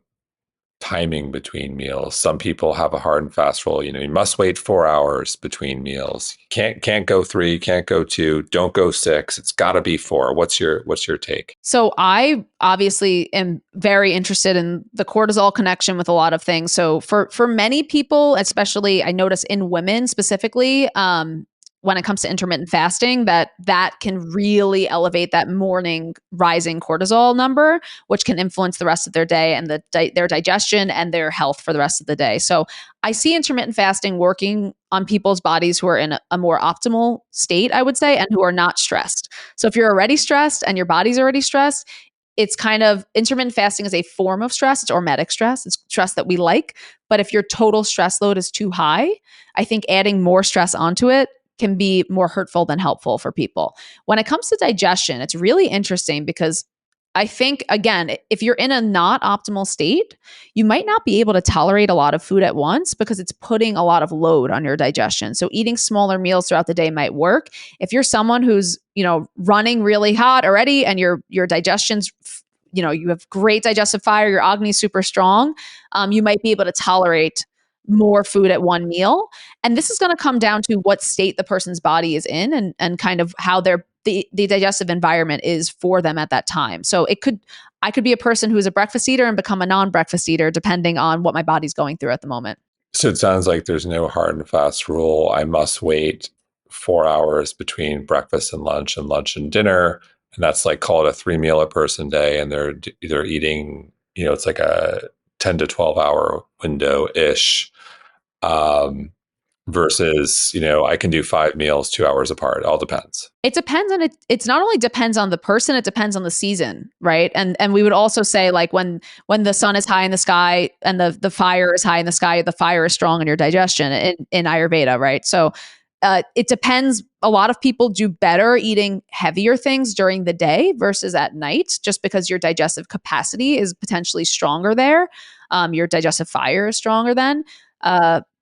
timing between meals? Some people have a hard and fast rule. You must wait 4 hours between meals. Can't go 3, can't go 2, don't go 6. It's got to be 4. What's your take? So I obviously am very interested in the cortisol connection with a lot of things. So for many people, especially I notice in women specifically, when it comes to intermittent fasting, that can really elevate that morning rising cortisol number, which can influence the rest of their day and their digestion and their health for the rest of the day. So I see intermittent fasting working on people's bodies who are in a more optimal state, I would say, and who are not stressed. So if you're already stressed and your body's already stressed, it's kind of intermittent fasting is a form of stress. It's hormetic stress. It's stress that we like. But if your total stress load is too high, I think adding more stress onto it can be more hurtful than helpful for people. When it comes to digestion, it's really interesting because I think, again, if you're in a not optimal state, you might not be able to tolerate a lot of food at once because it's putting a lot of load on your digestion. So eating smaller meals throughout the day might work. If you're someone who's, running really hot already and your digestion's you have great digestive fire, your agni is super strong, you might be able to tolerate more food at one meal. And this is going to come down to what state the person's body is in and kind of how their the digestive environment is for them at that time. So I could be a person who's a breakfast eater and become a non-breakfast eater depending on what my body's going through at the moment. So it sounds like there's no hard and fast rule. I must wait 4 hours between breakfast and lunch and dinner. And that's like, call it a 3 meal a person day. And they're eating, it's like a 10 to 12 hour window ish. Versus, I can do 5 meals 2 hours apart. It all depends. It depends on it. It's not only depends on the person, it depends on the season, right? And we would also say, like, when the sun is high in the sky and the fire is high in the sky, the fire is strong in your digestion in Ayurveda, right? So it depends. A lot of people do better eating heavier things during the day versus at night, just because your digestive capacity is potentially stronger there. Your digestive fire is stronger then.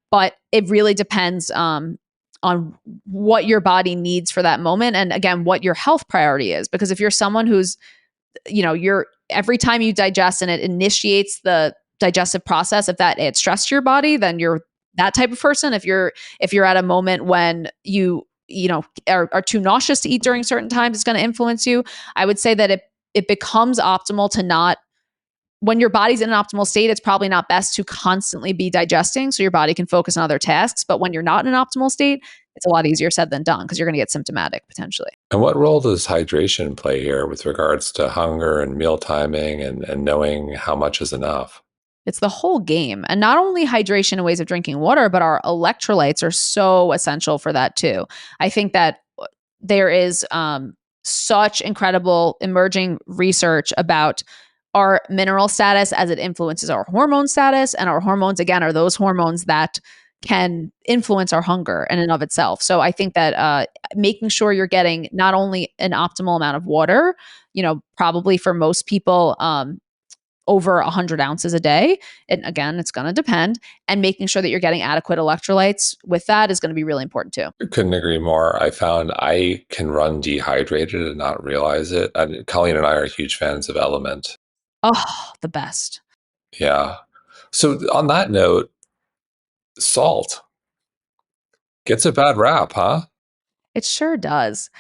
But it really depends on what your body needs for that moment. And again, what your health priority is. Because if you're someone who's, you're every time you digest and it initiates the digestive process, if that adds stress to your body, then you're that type of person. If you're at a moment when you are too nauseous to eat during certain times, it's going to influence you. I would say that it becomes optimal to not, when your body's in an optimal state, it's probably not best to constantly be digesting so your body can focus on other tasks. But when you're not in an optimal state, it's a lot easier said than done because you're going to get symptomatic potentially. And what role does hydration play here with regards to hunger and meal timing and knowing how much is enough? It's the whole game. And not only hydration and ways of drinking water, but our electrolytes are so essential for that too. I think that there is such incredible emerging research about our mineral status as it influences our hormone status. And our hormones, again, are those hormones that can influence our hunger in and of itself. So I think that making sure you're getting not only an optimal amount of water, probably for most people, over 100 ounces a day. And again, it's going to depend. And making sure that you're getting adequate electrolytes with that is going to be really important too. Couldn't agree more. I found I can run dehydrated and not realize it. And Colleen and I are huge fans of Element. Oh, the best. Yeah. So on that note, salt gets a bad rap, huh? It sure does.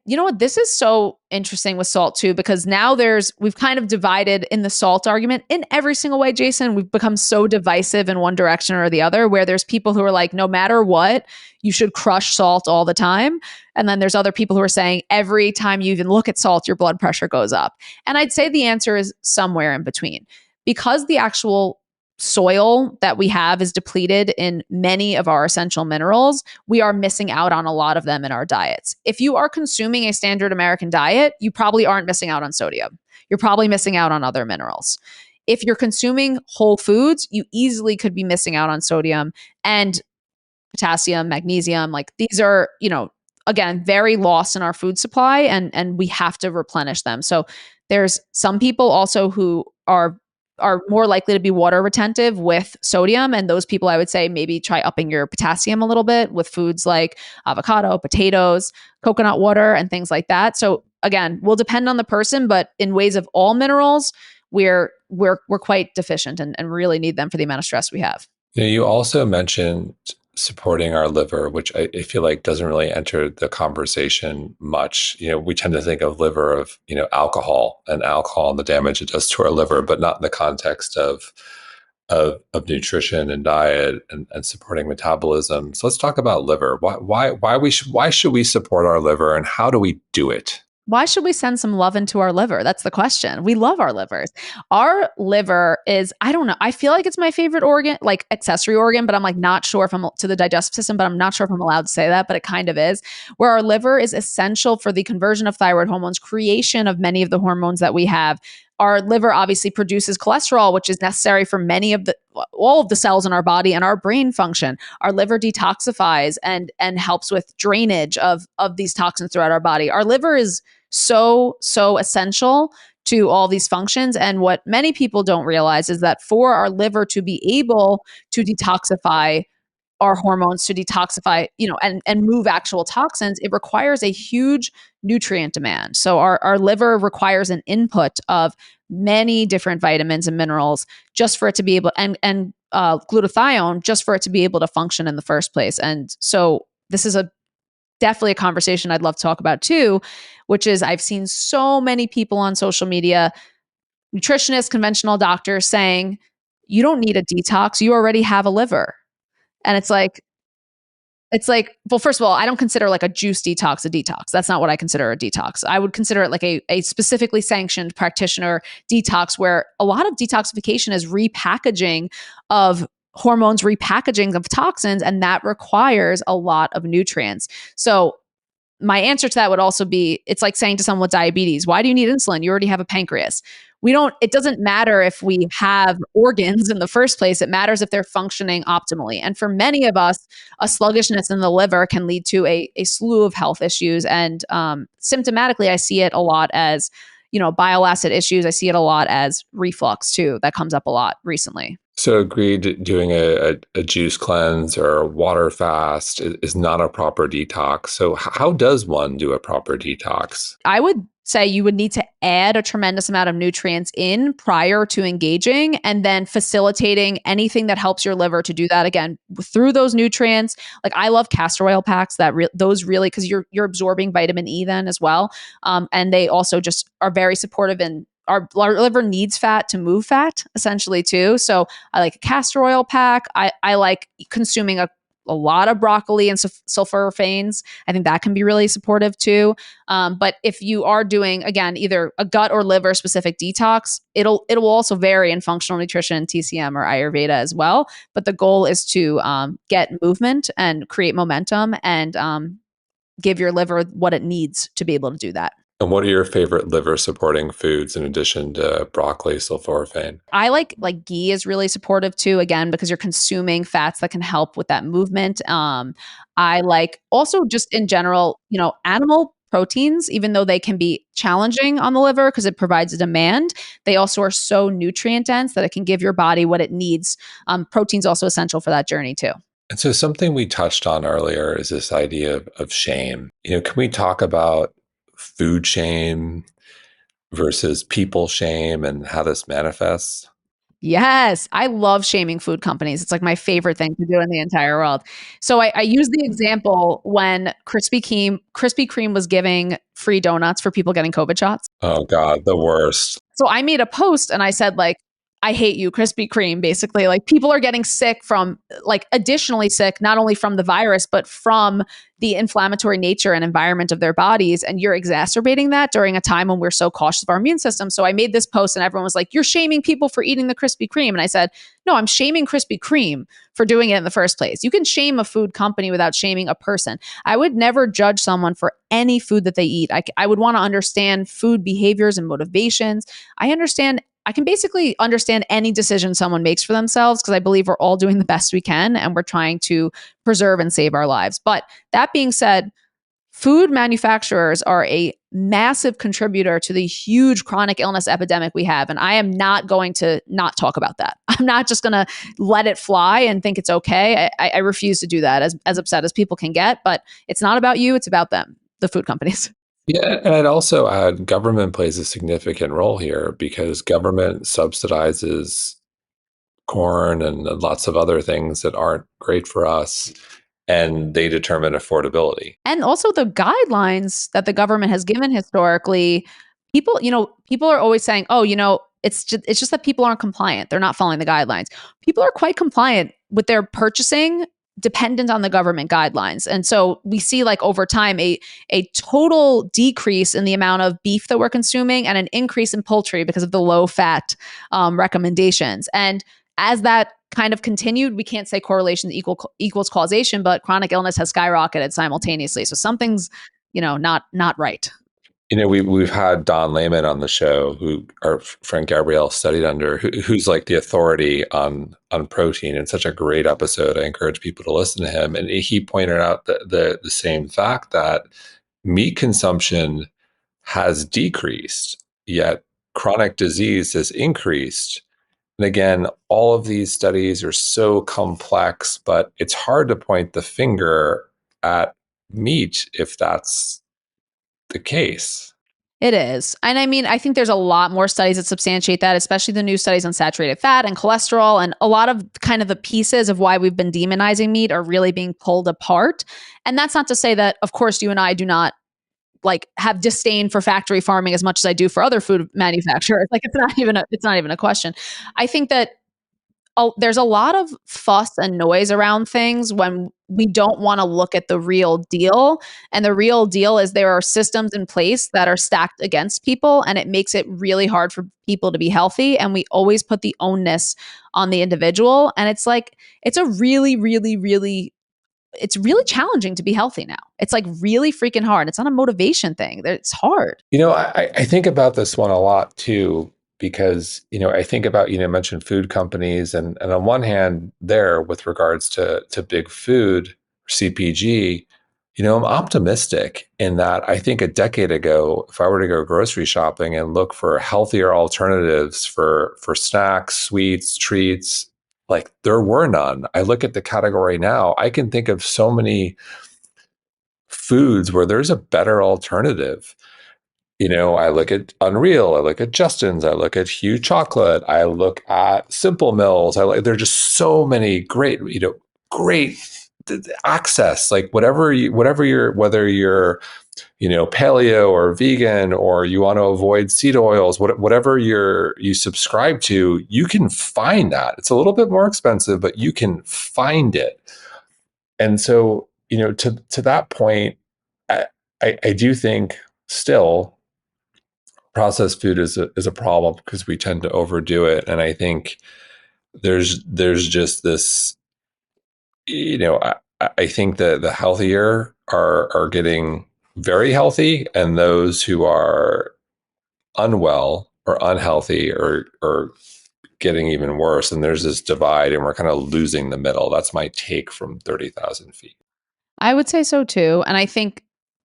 You know what? This is so interesting with salt too, because now we've kind of divided in the salt argument in every single way, Jason. We've become so divisive in one direction or the other, where there's people who are like, no matter what, you should crush salt all the time. And then there's other people who are saying every time you even look at salt, your blood pressure goes up. And I'd say the answer is somewhere in between, because the actual soil that we have is depleted in many of our essential minerals. We are missing out on a lot of them in our diets. If you are consuming a standard American diet, you probably aren't missing out on sodium. You're probably missing out on other minerals. If you're consuming whole foods, you easily could be missing out on sodium and potassium, magnesium. Like, these are, again, very lost in our food supply, and we have to replenish them. So there's some people also who are more likely to be water retentive with sodium. And those people, I would say, maybe try upping your potassium a little bit with foods like avocado, potatoes, coconut water, and things like that. So again, will depend on the person, but in ways of all minerals, we're quite deficient and really need them for the amount of stress we have. You also mentioned supporting our liver, which I feel like doesn't really enter the conversation much. We tend to think of liver of, alcohol and the damage it does to our liver, but not in the context of nutrition and diet and supporting metabolism. So let's talk about liver. Why should we support our liver, and how do we do it? Why should we send some love into our liver? That's the question. We love our livers. Our liver is, I don't know, I feel like it's my favorite organ, like accessory organ, but I'm like not sure if I'm to the digestive system, but I'm not sure if I'm allowed to say that, but it kind of is, where our liver is essential for the conversion of thyroid hormones, creation of many of the hormones that we have. Our liver obviously produces cholesterol, which is necessary for all of the cells in our body and our brain function. Our liver detoxifies and helps with drainage of these toxins throughout our body. Our liver is so essential to all these functions. And what many people don't realize is that for our liver to be able to detoxify our hormones, to detoxify, and move actual toxins, it requires a huge nutrient demand. So our liver requires an input of many different vitamins and minerals just for it to be able, and glutathione, just for it to be able to function in the first place. And so this is a definitely a conversation I'd love to talk about too, which is I've seen so many people on social media, nutritionists, conventional doctors saying, you don't need a detox. You already have a liver. And it's like, well, first of all, I don't consider like a juice detox a detox. That's not what I consider a detox. I would consider it like a specifically sanctioned practitioner detox, where a lot of detoxification is repackaging of hormones, repackaging of toxins, and that requires a lot of nutrients. So my answer to that would also be, it's like saying to someone with diabetes, why do you need insulin? You already have a pancreas. It doesn't matter if we have organs in the first place. It matters if they're functioning optimally. And for many of us, a sluggishness in the liver can lead to a slew of health issues. And symptomatically, I see it a lot as, bile acid issues. I see it a lot as reflux too. That comes up a lot recently. So agreed, doing a juice cleanse or a water fast is not a proper detox. So how does one do a proper detox? I would say you would need to add a tremendous amount of nutrients in prior to engaging, and then facilitating anything that helps your liver to do that again through those nutrients. Like I love castor oil packs those really, because you're absorbing vitamin E then as well. And they also just are very supportive, and our liver needs fat to move fat essentially too. So I like a castor oil pack. I like consuming a lot of broccoli and sulforaphanes. I think that can be really supportive too. But if you are doing, again, either a gut or liver specific detox, it will also vary in functional nutrition, TCM or Ayurveda as well. But the goal is to get movement and create momentum, and give your liver what it needs to be able to do that. And what are your favorite liver supporting foods in addition to broccoli, sulforaphane? I like ghee is really supportive too, again, because you're consuming fats that can help with that movement. I like also just in general, animal proteins, even though they can be challenging on the liver because it provides a demand, they also are so nutrient dense that it can give your body what it needs. Protein's also essential for that journey too. And so something we touched on earlier is this idea of shame. Can we talk about food shame versus people shame and how this manifests? Yes, I love shaming food companies. It's like my favorite thing to do in the entire world. So I use the example when Krispy Kreme was giving free donuts for people getting COVID shots. Oh God, the worst. So I made a post and I said, like, I hate you, Krispy Kreme. Basically, like, people are getting sick from, like, additionally sick, not only from the virus, but from the inflammatory nature and environment of their bodies. And you're exacerbating that during a time when we're so cautious of our immune system. So I made this post and everyone was like, you're shaming people for eating the Krispy Kreme. And I said, no, I'm shaming Krispy Kreme for doing it in the first place. You can shame a food company without shaming a person. I would never judge someone for any food that they eat. I would want to understand food behaviors and motivations. I can basically understand any decision someone makes for themselves, because I believe we're all doing the best we can and we're trying to preserve and save our lives. But that being said, food manufacturers are a massive contributor to the huge chronic illness epidemic we have. And I am not going to not talk about that. I'm not just going to let it fly and think it's okay. I refuse to do that, as upset as people can get. But it's not about you, it's about them, the food companies. Yeah, and I'd also add government plays a significant role here because government subsidizes corn and lots of other things that aren't great for us, and they determine affordability. And also the guidelines that the government has given historically, people are always saying, oh, it's just that people aren't compliant. They're not following the guidelines. People are quite compliant with their purchasing, dependent on the government guidelines. And so we see, like, over time, a total decrease in the amount of beef that we're consuming and an increase in poultry because of the low fat recommendations. And as that kind of continued, we can't say correlation equals causation, but chronic illness has skyrocketed simultaneously. So something's, not right. We've had Don Layman on the show, who our friend Gabrielle studied under, who's like the authority on protein, and such a great episode. I encourage people to listen to him. And he pointed out the same fact that meat consumption has decreased, yet chronic disease has increased. And again, all of these studies are so complex, but it's hard to point the finger at meat if that's the case. It is. And I mean, I think there's a lot more studies that substantiate that, especially the new studies on saturated fat and cholesterol. And a lot of kind of the pieces of why we've been demonizing meat are really being pulled apart. And that's not to say that, of course, you and I do not like have disdain for factory farming as much as I do for other food manufacturers. Like it's not even a question. I think that there's a lot of fuss and noise around things when we don't want to look at the real deal. And the real deal is there are systems in place that are stacked against people, and it makes it really hard for people to be healthy. And we always put the onus on the individual. And it's like, it's a really, really, really, it's really challenging to be healthy now. It's like really freaking hard. It's not a motivation thing. It's hard. I think about this one a lot too, because, I think about, mentioned food companies and on one hand there with regards to big food, CPG, I'm optimistic in that I think a decade ago, if I were to go grocery shopping and look for healthier alternatives for snacks, sweets, treats, like there were none. I look at the category now, I can think of so many foods where there's a better alternative. I look at Unreal, I look at Justin's, I look at Hue Chocolate, I look at Simple Mills. There are just so many great, great access. Like whatever you're, whether you're, paleo or vegan, or you want to avoid seed oils, whatever you subscribe to, you can find that. It's a little bit more expensive, but you can find it. And so, to that point, I do think still processed food is a problem because we tend to overdo it. And I think there's just this, I think that the healthier are getting very healthy, and those who are unwell or unhealthy are getting even worse. And there's this divide, and we're kind of losing the middle. That's my take from 30,000 feet. I would say so too. And I think,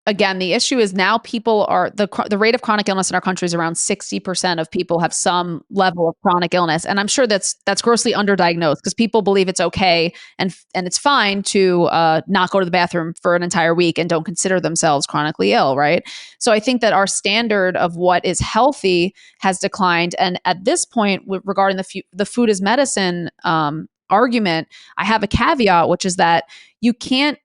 again, the issue is now people are the rate of chronic illness in our country is around 60% of people have some level of chronic illness. And I'm sure that's grossly underdiagnosed because people believe it's okay and it's fine to not go to the bathroom for an entire week and don't consider themselves chronically ill, right? So I think that our standard of what is healthy has declined. And at this point, regarding the food is medicine argument, I have a caveat, which is that you can't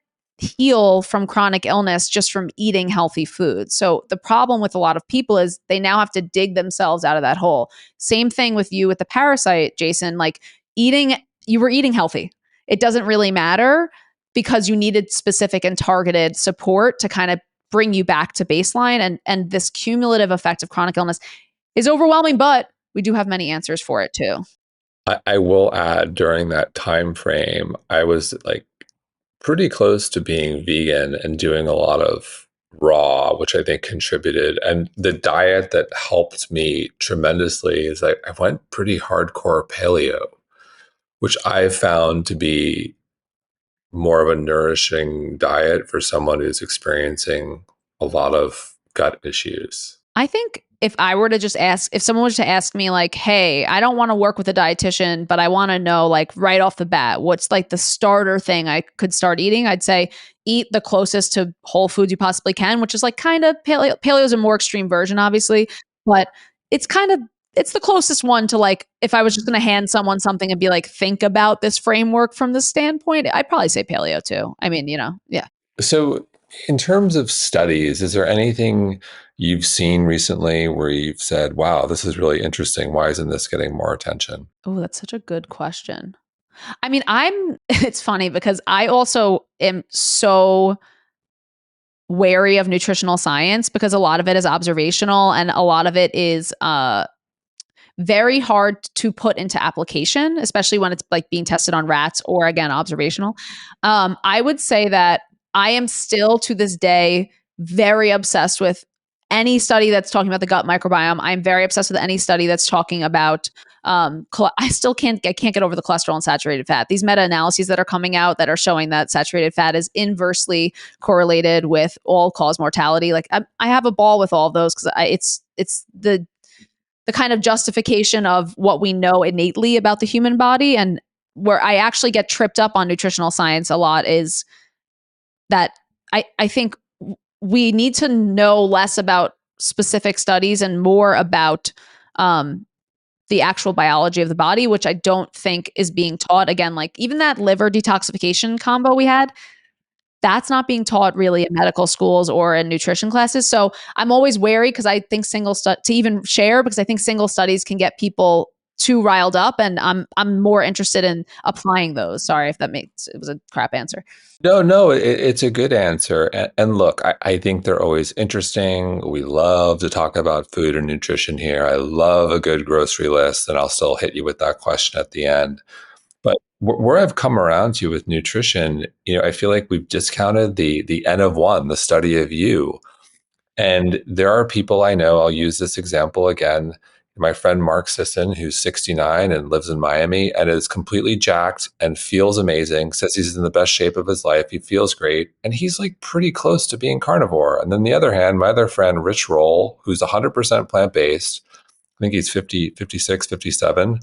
heal from chronic illness just from eating healthy food. So the problem with a lot of people is they now have to dig themselves out of that hole. Same thing with you with the parasite, Jason, like you were eating healthy. It doesn't really matter because you needed specific and targeted support to kind of bring you back to baseline. And this cumulative effect of chronic illness is overwhelming, but we do have many answers for it too. I will add, during that time frame, I was like pretty close to being vegan and doing a lot of raw, which I think contributed. And the diet that helped me tremendously is I went pretty hardcore paleo, which I found to be more of a nourishing diet for someone who's experiencing a lot of gut issues. I think if someone was to ask me like, hey, I don't want to work with a dietitian, but I want to know like right off the bat, what's like the starter thing I could start eating? I'd say eat the closest to whole foods you possibly can, which is like kind of paleo is a more extreme version, obviously, but it's the closest one to like, if I was just going to hand someone something and be like, think about this framework from this standpoint, I'd probably say paleo too. I mean, yeah. So in terms of studies, is there anything you've seen recently where you've said, wow, this is really interesting. Why isn't this getting more attention? Oh, that's such a good question. I mean, it's funny because I also am so wary of nutritional science because a lot of it is observational and a lot of it is very hard to put into application, especially when it's like being tested on rats or again, observational. I would say that I am still to this day very obsessed with any study that's talking about the gut microbiome. I'm very obsessed with any study that's talking about I still can't get over the cholesterol and saturated fat. These meta-analyses that are coming out that are showing that saturated fat is inversely correlated with all-cause mortality. Like I have a ball with all of those because it's the kind of justification of what we know innately about the human body. And where I actually get tripped up on nutritional science a lot is that I think we need to know less about specific studies and more about the actual biology of the body, which I don't think is being taught. Again, like even that liver detoxification combo we had, that's not being taught really in medical schools or in nutrition classes. So I'm always wary because I think to even share, because I think single studies can get people too riled up, and I'm more interested in applying those. Sorry if it was a crap answer. No, it's a good answer. And look, I think they're always interesting. We love to talk about food and nutrition here. I love a good grocery list, and I'll still hit you with that question at the end. But where I've come around to with nutrition, I feel like we've discounted the N of one, the study of you. And there are people I know, I'll use this example again. My friend Mark Sisson, who's 69 and lives in Miami and is completely jacked and feels amazing, says he's in the best shape of his life. He feels great. And he's like pretty close to being carnivore. And then on the other hand, my other friend, Rich Roll, who's 100% plant-based, I think he's 50, 56, 57.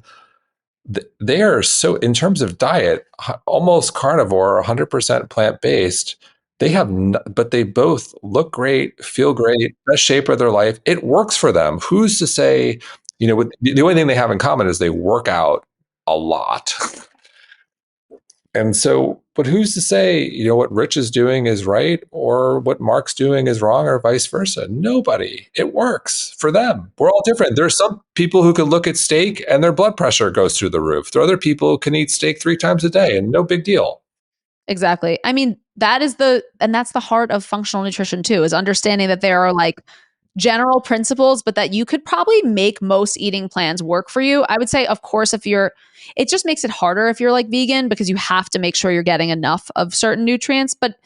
They are so, in terms of diet, almost carnivore, 100% plant-based. They have, but they both look great, feel great, best shape of their life. It works for them. Who's to say, the only thing they have in common is they work out a lot. And so, but who's to say, what Rich is doing is right or what Mark's doing is wrong or vice versa? Nobody. It works for them. We're all different. There's some people who can look at steak and their blood pressure goes through the roof. There are other people who can eat steak 3 times a day and no big deal. Exactly. I mean, that's the heart of functional nutrition too, is understanding that there are like general principles, but that you could probably make most eating plans work for you. I would say, of course, it just makes it harder if you're like vegan because you have to make sure you're getting enough of certain nutrients. But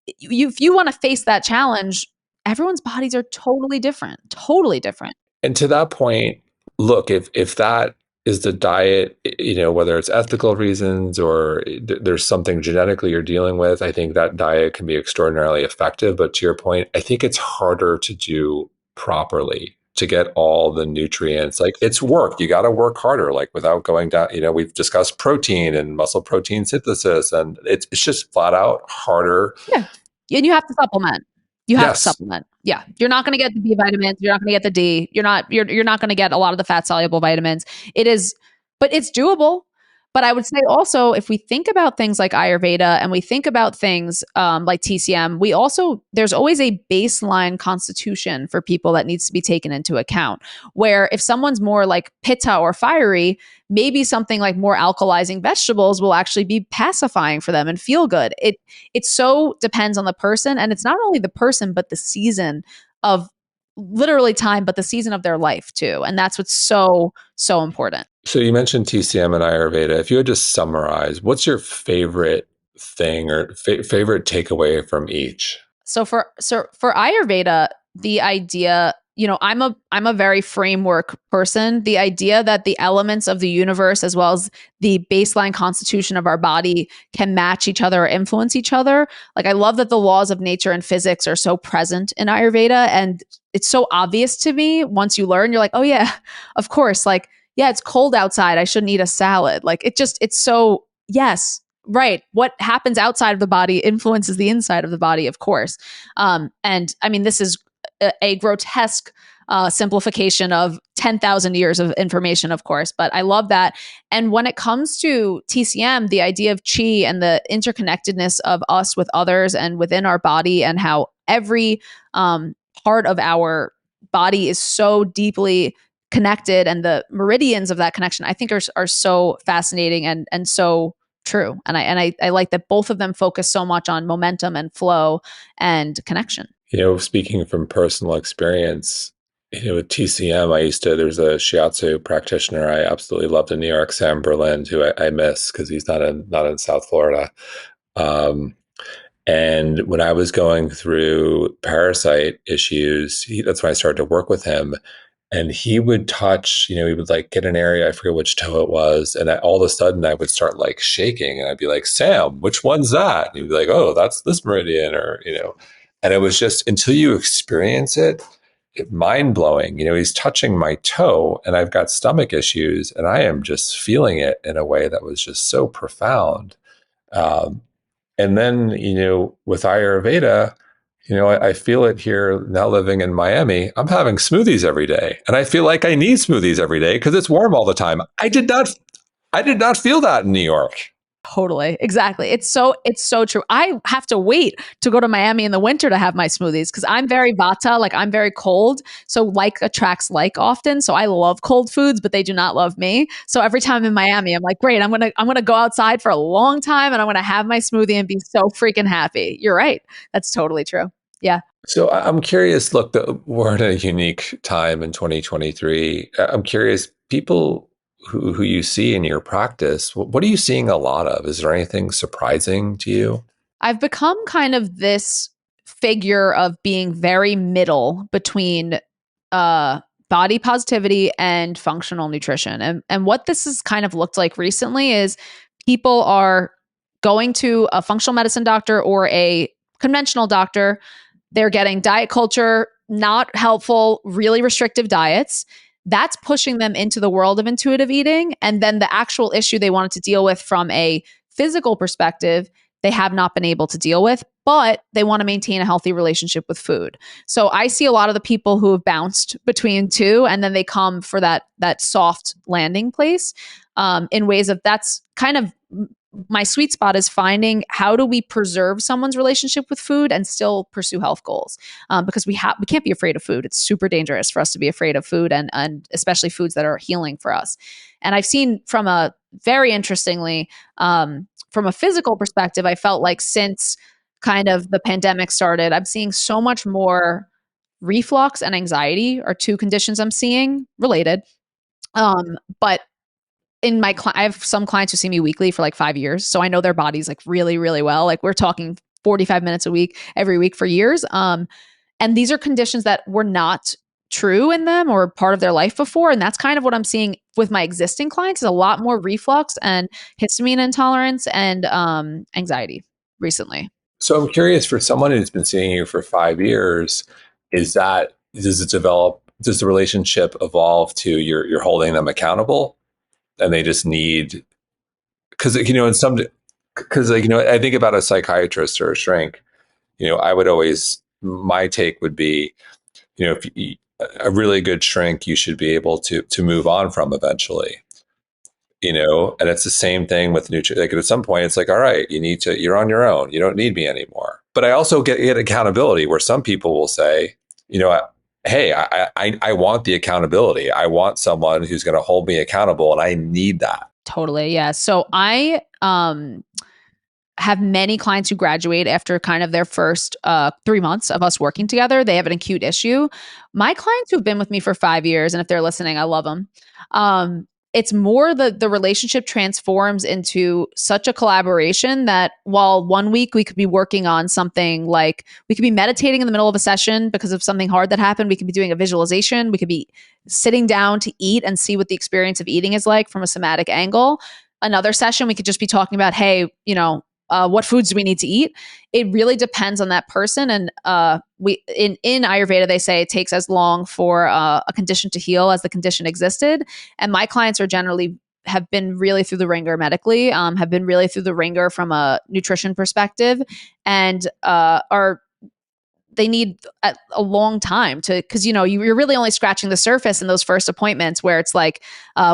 if you want to face that challenge, everyone's bodies are totally different, totally different. And to that point, look, if that is the diet, whether it's ethical reasons or there's something genetically you're dealing with, I think that diet can be extraordinarily effective. But to your point, I think it's harder to do properly to get all the nutrients. Like it's work. You got to work harder, like without going down, we've discussed protein and muscle protein synthesis, and it's just flat out harder. Yeah. And you have to supplement. You have to Yes. supplement. Yeah. You're not going to get the B vitamins. You're not going to get the D. You're not going to get a lot of the fat soluble vitamins. But it's doable. But I would say also, if we think about things like Ayurveda and we think about things like TCM, there's always a baseline constitution for people that needs to be taken into account. Where if someone's more like pitta or fiery, maybe something like more alkalizing vegetables will actually be pacifying for them and feel good. It so depends on the person. And it's not only the person, but the season of literally time, but the season of their life too. And that's what's so, so important. So you mentioned TCM and Ayurveda. If you had to summarize, what's your favorite thing or favorite takeaway from each? So for Ayurveda, the idea, I'm a very framework person. The idea that the elements of the universe as well as the baseline constitution of our body can match each other or influence each other. Like I love that the laws of nature and physics are so present in Ayurveda, and it's so obvious to me once you learn. You're like, oh yeah, of course. Like, yeah, it's cold outside. I shouldn't eat a salad. Like it's so, yes, right. What happens outside of the body influences the inside of the body, of course. And I mean, this is a grotesque simplification of 10,000 years of information, of course, but I love that. And when it comes to TCM, the idea of chi and the interconnectedness of us with others and within our body, and how every part of our body is so deeply connected, and the meridians of that connection, I think are so fascinating and so true. And I like that both of them focus so much on momentum and flow and connection. Speaking from personal experience, with TCM, there's a shiatsu practitioner I absolutely loved in New York, Sam Berlin, who I miss because he's not in South Florida. And when I was going through parasite issues, that's when I started to work with him. And he would touch, he would like get an area, I forget which toe it was. And all of a sudden I would start like shaking and I'd be like, Sam, which one's that? And he'd be like, oh, that's this meridian and it was just until you experience it mind blowing. He's touching my toe and I've got stomach issues and I am just feeling it in a way that was just so profound. And then, with Ayurveda, I feel it here now living in Miami. I'm having smoothies every day, and I feel like I need smoothies every day because it's warm all the time. I did not feel that in New York. Totally. Exactly. It's so true. I have to wait to go to Miami in the winter to have my smoothies because I'm very vata, like I'm very cold. So like attracts like often. So I love cold foods, but they do not love me. So every time I'm in Miami, I'm like, great, I'm gonna go outside for a long time and I'm gonna have my smoothie and be so freaking happy. You're right. That's totally true. Yeah. So I'm curious. Look, we're in a unique time in 2023. I'm curious, people who you see in your practice, what are you seeing a lot of? Is there anything surprising to you? I've become kind of this figure of being very middle between uh body positivity and functional nutrition. And what this has kind of looked like recently is people are going to a functional medicine doctor or a conventional doctor. They're getting diet culture, not helpful, really restrictive diets. That's pushing them into the world of intuitive eating. And then the actual issue they wanted to deal with from a physical perspective, they have not been able to deal with, but they want to maintain a healthy relationship with food. So I see a lot of the people who have bounced between two, and then they come for that soft landing place in ways of that's kind of my sweet spot is finding how do we preserve someone's relationship with food and still pursue health goals because we can't be afraid of food. It's super dangerous for us to be afraid of food and especially foods that are healing for us. And I've seen from a very interestingly from a physical perspective, I felt like since kind of the pandemic started, I'm seeing so much more reflux and anxiety are two conditions I'm seeing related. But in I have some clients who see me weekly for like 5 years. So I know their bodies like really, really well. Like we're talking 45 minutes a week, every week for years. And these are conditions that were not true in them or part of their life before. And that's kind of what I'm seeing with my existing clients is a lot more reflux and histamine intolerance and anxiety recently. So I'm curious, for someone who's been seeing you for 5 years, does the relationship evolve to you're holding them accountable and they just need, because I think about a psychiatrist or a shrink. I would always, my take would be, if a really good shrink you should be able to move on from eventually. And it's the same thing with nutrition. Like at some point, it's like, all right, you're on your own. You don't need me anymore. But I also get accountability where some people will say, hey, I want the accountability. I want someone who's going to hold me accountable, and I need that. Totally. Yeah. So I have many clients who graduate after kind of their first 3 months of us working together. They have an acute issue. My clients who've been with me for 5 years, and if they're listening, I love them. It's more the relationship transforms into such a collaboration that while 1 week we could be working on something like we could be meditating in the middle of a session because of something hard that happened. We could be doing a visualization. We could be sitting down to eat and see what the experience of eating is like from a somatic angle. Another session, we could just be talking about, hey, what foods do we need to eat? It really depends on that person. And we in Ayurveda, they say it takes as long for a condition to heal as the condition existed. And my clients are generally have been really through the ringer medically, have been really through the ringer from a nutrition perspective, and they need a long time because you're really only scratching the surface in those first appointments where it's like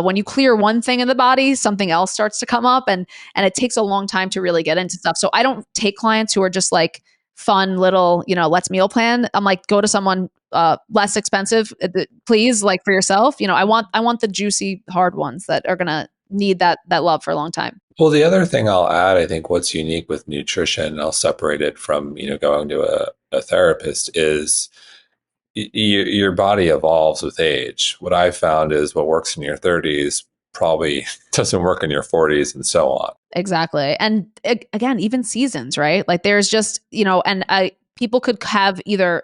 when you clear one thing in the body, something else starts to come up, and it takes a long time to really get into stuff. So I don't take clients who are just like fun little let's meal plan. I'm like, go to someone less expensive, please, like for yourself. I want the juicy hard ones that are gonna need that love for a long time. Well, the other thing I'll add, I think what's unique with nutrition, and I'll separate it from, going to a therapist, is your body evolves with age. What I've found is what works in your 30s probably doesn't work in your 40s and so on. Exactly. And again, even seasons, right? Like there's just, people could have either,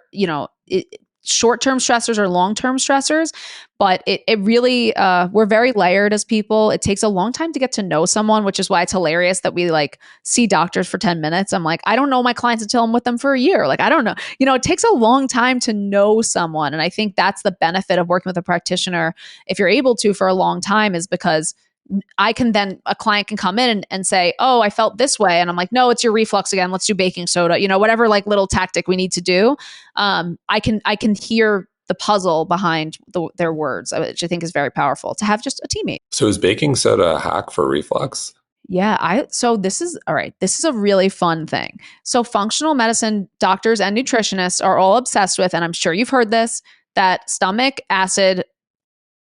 short-term stressors or long-term stressors, but it really, we're very layered as people. It takes a long time to get to know someone, which is why it's hilarious that we like see doctors for 10 minutes. I'm like, I don't know my clients until I'm with them for a year. Like, I don't know, it takes a long time to know someone. And I think that's the benefit of working with a practitioner, if you're able to for a long time, is because I can then, a client can come in and say, oh, I felt this way. And I'm like, no, it's your reflux again. Let's do baking soda, whatever like little tactic we need to do. I can hear the puzzle behind their words, which I think is very powerful to have just a teammate. So is baking soda a hack for reflux? Yeah, so this is all right. This is a really fun thing. So functional medicine doctors and nutritionists are all obsessed with, and I'm sure you've heard this, that stomach acid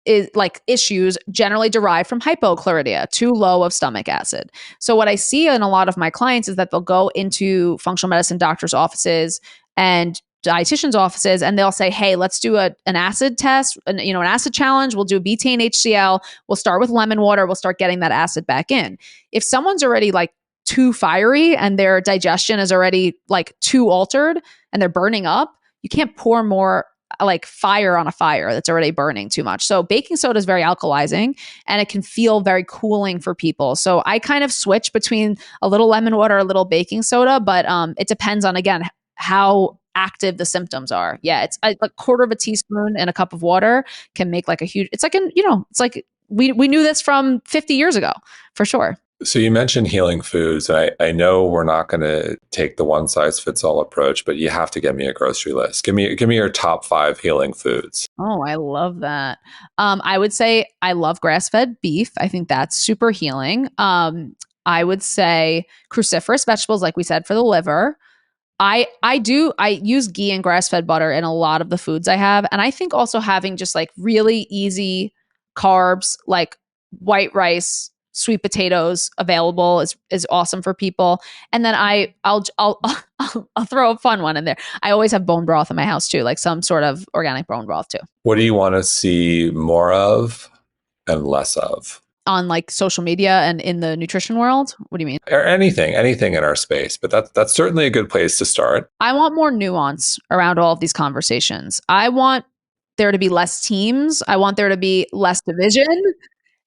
is like issues generally derive from hypochlorhydria, too low of stomach acid. So what I see in a lot of my clients is that they'll go into functional medicine doctors' offices and dietitians' offices, and they'll say, hey, let's do an acid test, an acid challenge. We'll do a betaine HCl. We'll start with lemon water. We'll start getting that acid back in. If someone's already like too fiery and their digestion is already like too altered and they're burning up, you can't pour more like fire on a fire that's already burning too much. So baking soda is very alkalizing and it can feel very cooling for people. So I kind of switch between a little lemon water, a little baking soda, but it depends on, again, how active the symptoms are. Yeah, it's a quarter of a teaspoon in a cup of water can make like a huge, it's like, it's like we knew this from 50 years ago for sure. So you mentioned healing foods. I know we're not going to take the one size fits all approach, but you have to give me a grocery list. Give me your top 5 healing foods. Oh, I love that. I would say I love grass-fed beef. I think that's super healing. I would say cruciferous vegetables, like we said, for the liver. I use ghee and grass-fed butter in a lot of the foods I have. And I think also having just like really easy carbs, like white rice, sweet potatoes available is awesome for people. And then I'll throw a fun one in there. I always have bone broth in my house too, like some sort of organic bone broth too. What do you want to see more of and less of? On like social media and in the nutrition world? What do you mean? Or anything in our space, but that's certainly a good place to start. I want more nuance around all of these conversations. I want there to be less teams. I want there to be less division.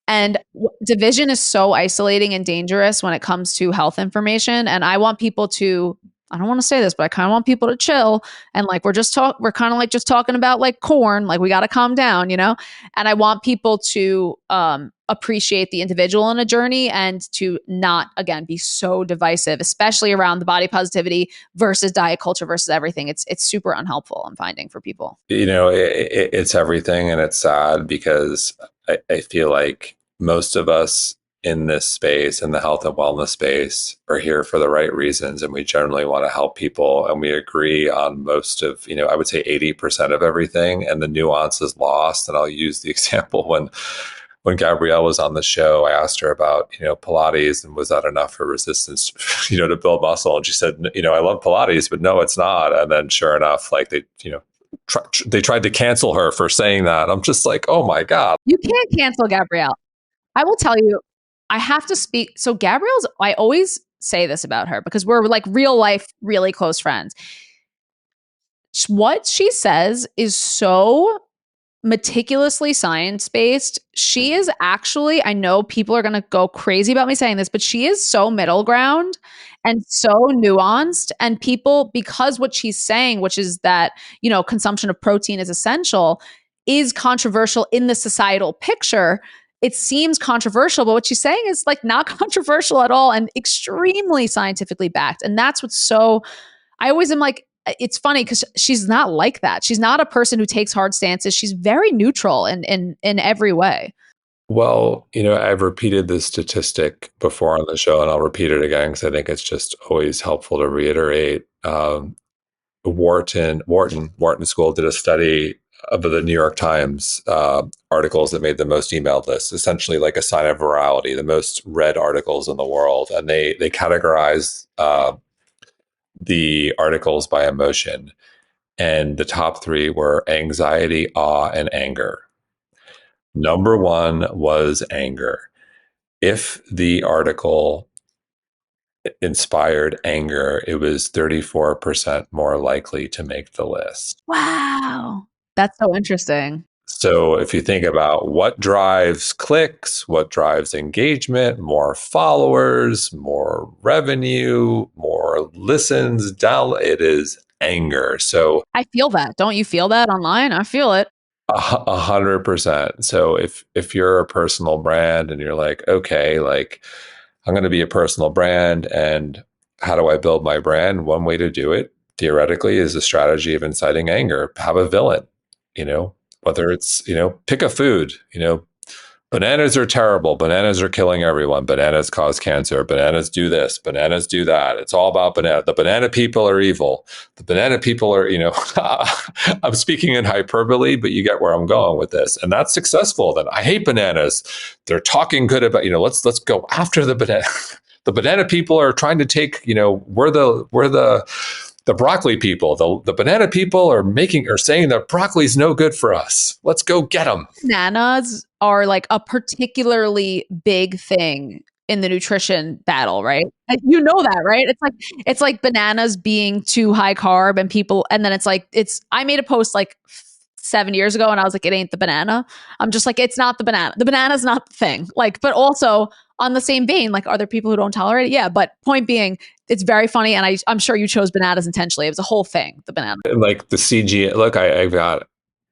And division is so isolating and dangerous when it comes to health information. And I want people to, I don't want to say this, but I kind of want people to chill. And like, we're kind of like just talking about like corn, like we got to calm down, And I want people to appreciate the individual in a journey and to not, again, be so divisive, especially around the body positivity versus diet culture versus everything. It's super unhelpful, I'm finding, for people. It's everything. And it's sad because I feel like most of us in this space, in the health and wellness space, are here for the right reasons. And we generally want to help people. And we agree on most of, I would say 80% of everything. And the nuance is lost. And I'll use the example when Gabrielle was on the show, I asked her about, Pilates and was that enough for resistance, to build muscle? And she said, I love Pilates, but no, it's not. And then sure enough, like they tried to cancel her for saying that. I'm just like, oh my God. You can't cancel Gabrielle. I will tell you, I have to speak. So Gabrielle's, I always say this about her because we're like real life, really close friends. What she says is so meticulously science-based. She is actually, I know people are going to go crazy about me saying this, but she is so middle ground and so nuanced. And people, because what she's saying, which is that, consumption of protein is essential, is controversial in the societal picture. It seems controversial, but what she's saying is like not controversial at all and extremely scientifically backed. And that's what's so, I always am like, it's funny because she's not like that. She's not a person who takes hard stances. She's very neutral in every way. Well, I've repeated this statistic before on the show, and I'll repeat it again because I think it's just always helpful to reiterate. Wharton School did a study of the New York Times articles that made the most emailed lists, essentially like a sign of virality, the most read articles in the world. And they categorized the articles by emotion. And the top 3 were anxiety, awe, and anger. Number 1 was anger. If the article inspired anger, it was 34% more likely to make the list. Wow. That's so interesting. So if you think about what drives clicks, what drives engagement, more followers, more revenue, more listens, it is anger. So I feel that. Don't you feel that online? I feel it. 100%. So if you're a personal brand and you're like, okay, like I'm going to be a personal brand, and how do I build my brand? One way to do it theoretically is a strategy of inciting anger. Have a villain, whether it's, pick a food, bananas are terrible. Bananas are killing everyone. Bananas cause cancer. Bananas do this. Bananas do that. It's all about banana. The banana people are evil. The banana people are, I'm speaking in hyperbole, but you get where I'm going with this. And that's successful. Then I hate bananas. They're talking good about, let's go after the banana. The banana people are trying to take, we're the broccoli people. The banana people are saying that broccoli is no good for us. Let's go get them. Bananas are like a particularly big thing in the nutrition battle, right? You know that, right? It's like bananas being too high carb and then I made a post like 7 years ago and I was like, it ain't the banana. I'm just like, it's not the banana. The banana's not the thing. Like, but also on the same vein, like, are there people who don't tolerate it? Yeah. But point being, it's very funny. And I'm sure you chose bananas intentionally. It was a whole thing, the banana. Like the CG, look, I've got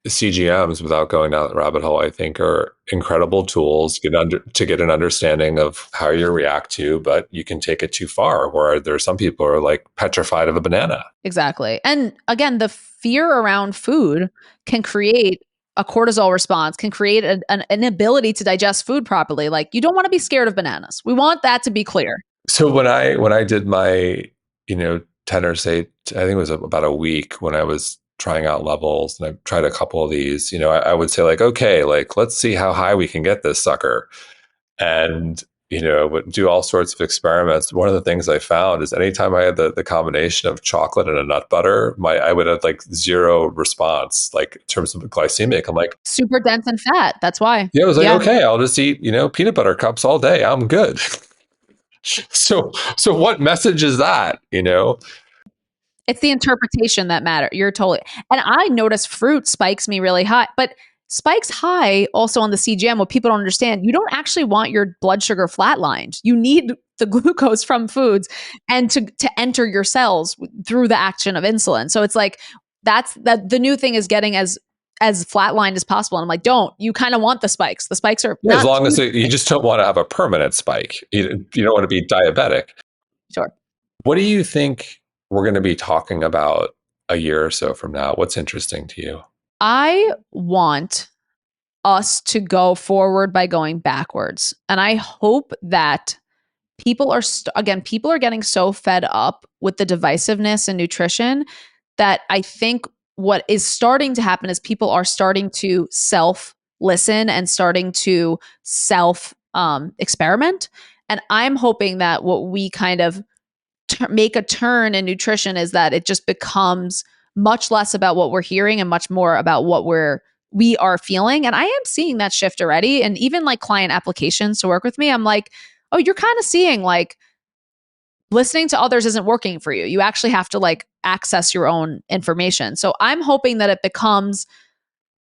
CGMs, without going down the rabbit hole, I think are incredible tools to get an understanding of how you react to, but you can take it too far where there are some people who are like petrified of a banana. Exactly. And again, the fear around food can create a cortisol response, can create an inability to digest food properly. Like, you don't want to be scared of bananas. We want that to be clear. So when I did my, 10 or say, I think it was about a week when I was trying out levels, and I tried a couple of these, I would say like, okay, like, let's see how high we can get this sucker. And, would do all sorts of experiments. One of the things I found is anytime I had the combination of chocolate and a nut butter, I would have like zero response, like in terms of glycemic. I'm like, super dense in fat. That's why. Yeah, I was like, okay, I'll just eat, peanut butter cups all day. I'm good. So what message is that, It's the interpretation that matters. You're totally, and I notice fruit spikes me really high, but spikes high also on the CGM. What people don't understand, you don't actually want your blood sugar flatlined. You need the glucose from foods and to enter your cells through the action of insulin. So it's like, the new thing is getting as flatlined as possible. And I'm like, you kind of want the spikes. The spikes are as long as you just don't want to have a permanent spike. You don't want to be diabetic. Sure. What do you think we're going to be talking about a year or so from now? What's interesting to you? I want us to go forward by going backwards. And I hope that people are getting so fed up with the divisiveness in nutrition that I think what is starting to happen is people are starting to self listen and starting to self experiment. And I'm hoping that what we kind of make a turn in nutrition is that it just becomes much less about what we're hearing and much more about what we are feeling. And I am seeing that shift already. And even like client applications to work with me, I'm like, oh, you're kind of seeing like listening to others isn't working for you. You actually have to like access your own information. So I'm hoping that it becomes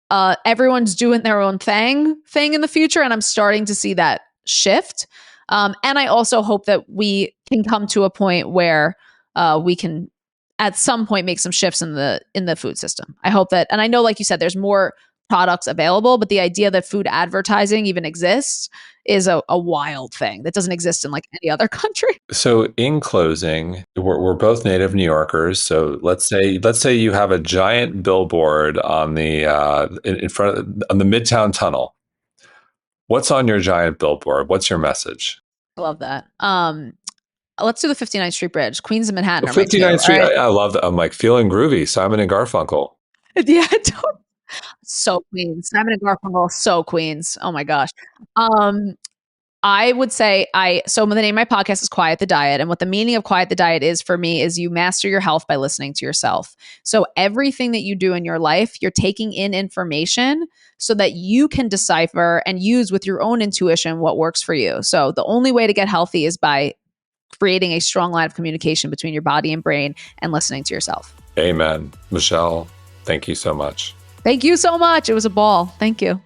everyone's doing their own thing in the future. And I'm starting to see that shift. And I also hope that we can come to a point where we can at some point make some shifts in the food system. I hope that, and I know, like you said, there's more products available, but the idea that food advertising even exists is a wild thing that doesn't exist in like any other country. So in closing, we're both native New Yorkers. So let's say you have a giant billboard on the in front on the Midtown Tunnel. What's on your giant billboard? What's your message? I love that. Let's do the 59th Street Bridge, Queens of Manhattan. 59th Street. Right? I love that. I'm like feeling groovy. Simon and Garfunkel. Yeah, so Queens. Simon and Garfunkel, so Queens. Oh my gosh. I would say so the name of my podcast is Quiet the Diet. And what the meaning of Quiet the Diet is for me is you master your health by listening to yourself. So everything that you do in your life, you're taking in information so that you can decipher and use with your own intuition what works for you. So the only way to get healthy is by creating a strong line of communication between your body and brain and listening to yourself. Amen. Michelle, thank you so much. Thank you so much. It was a ball. Thank you.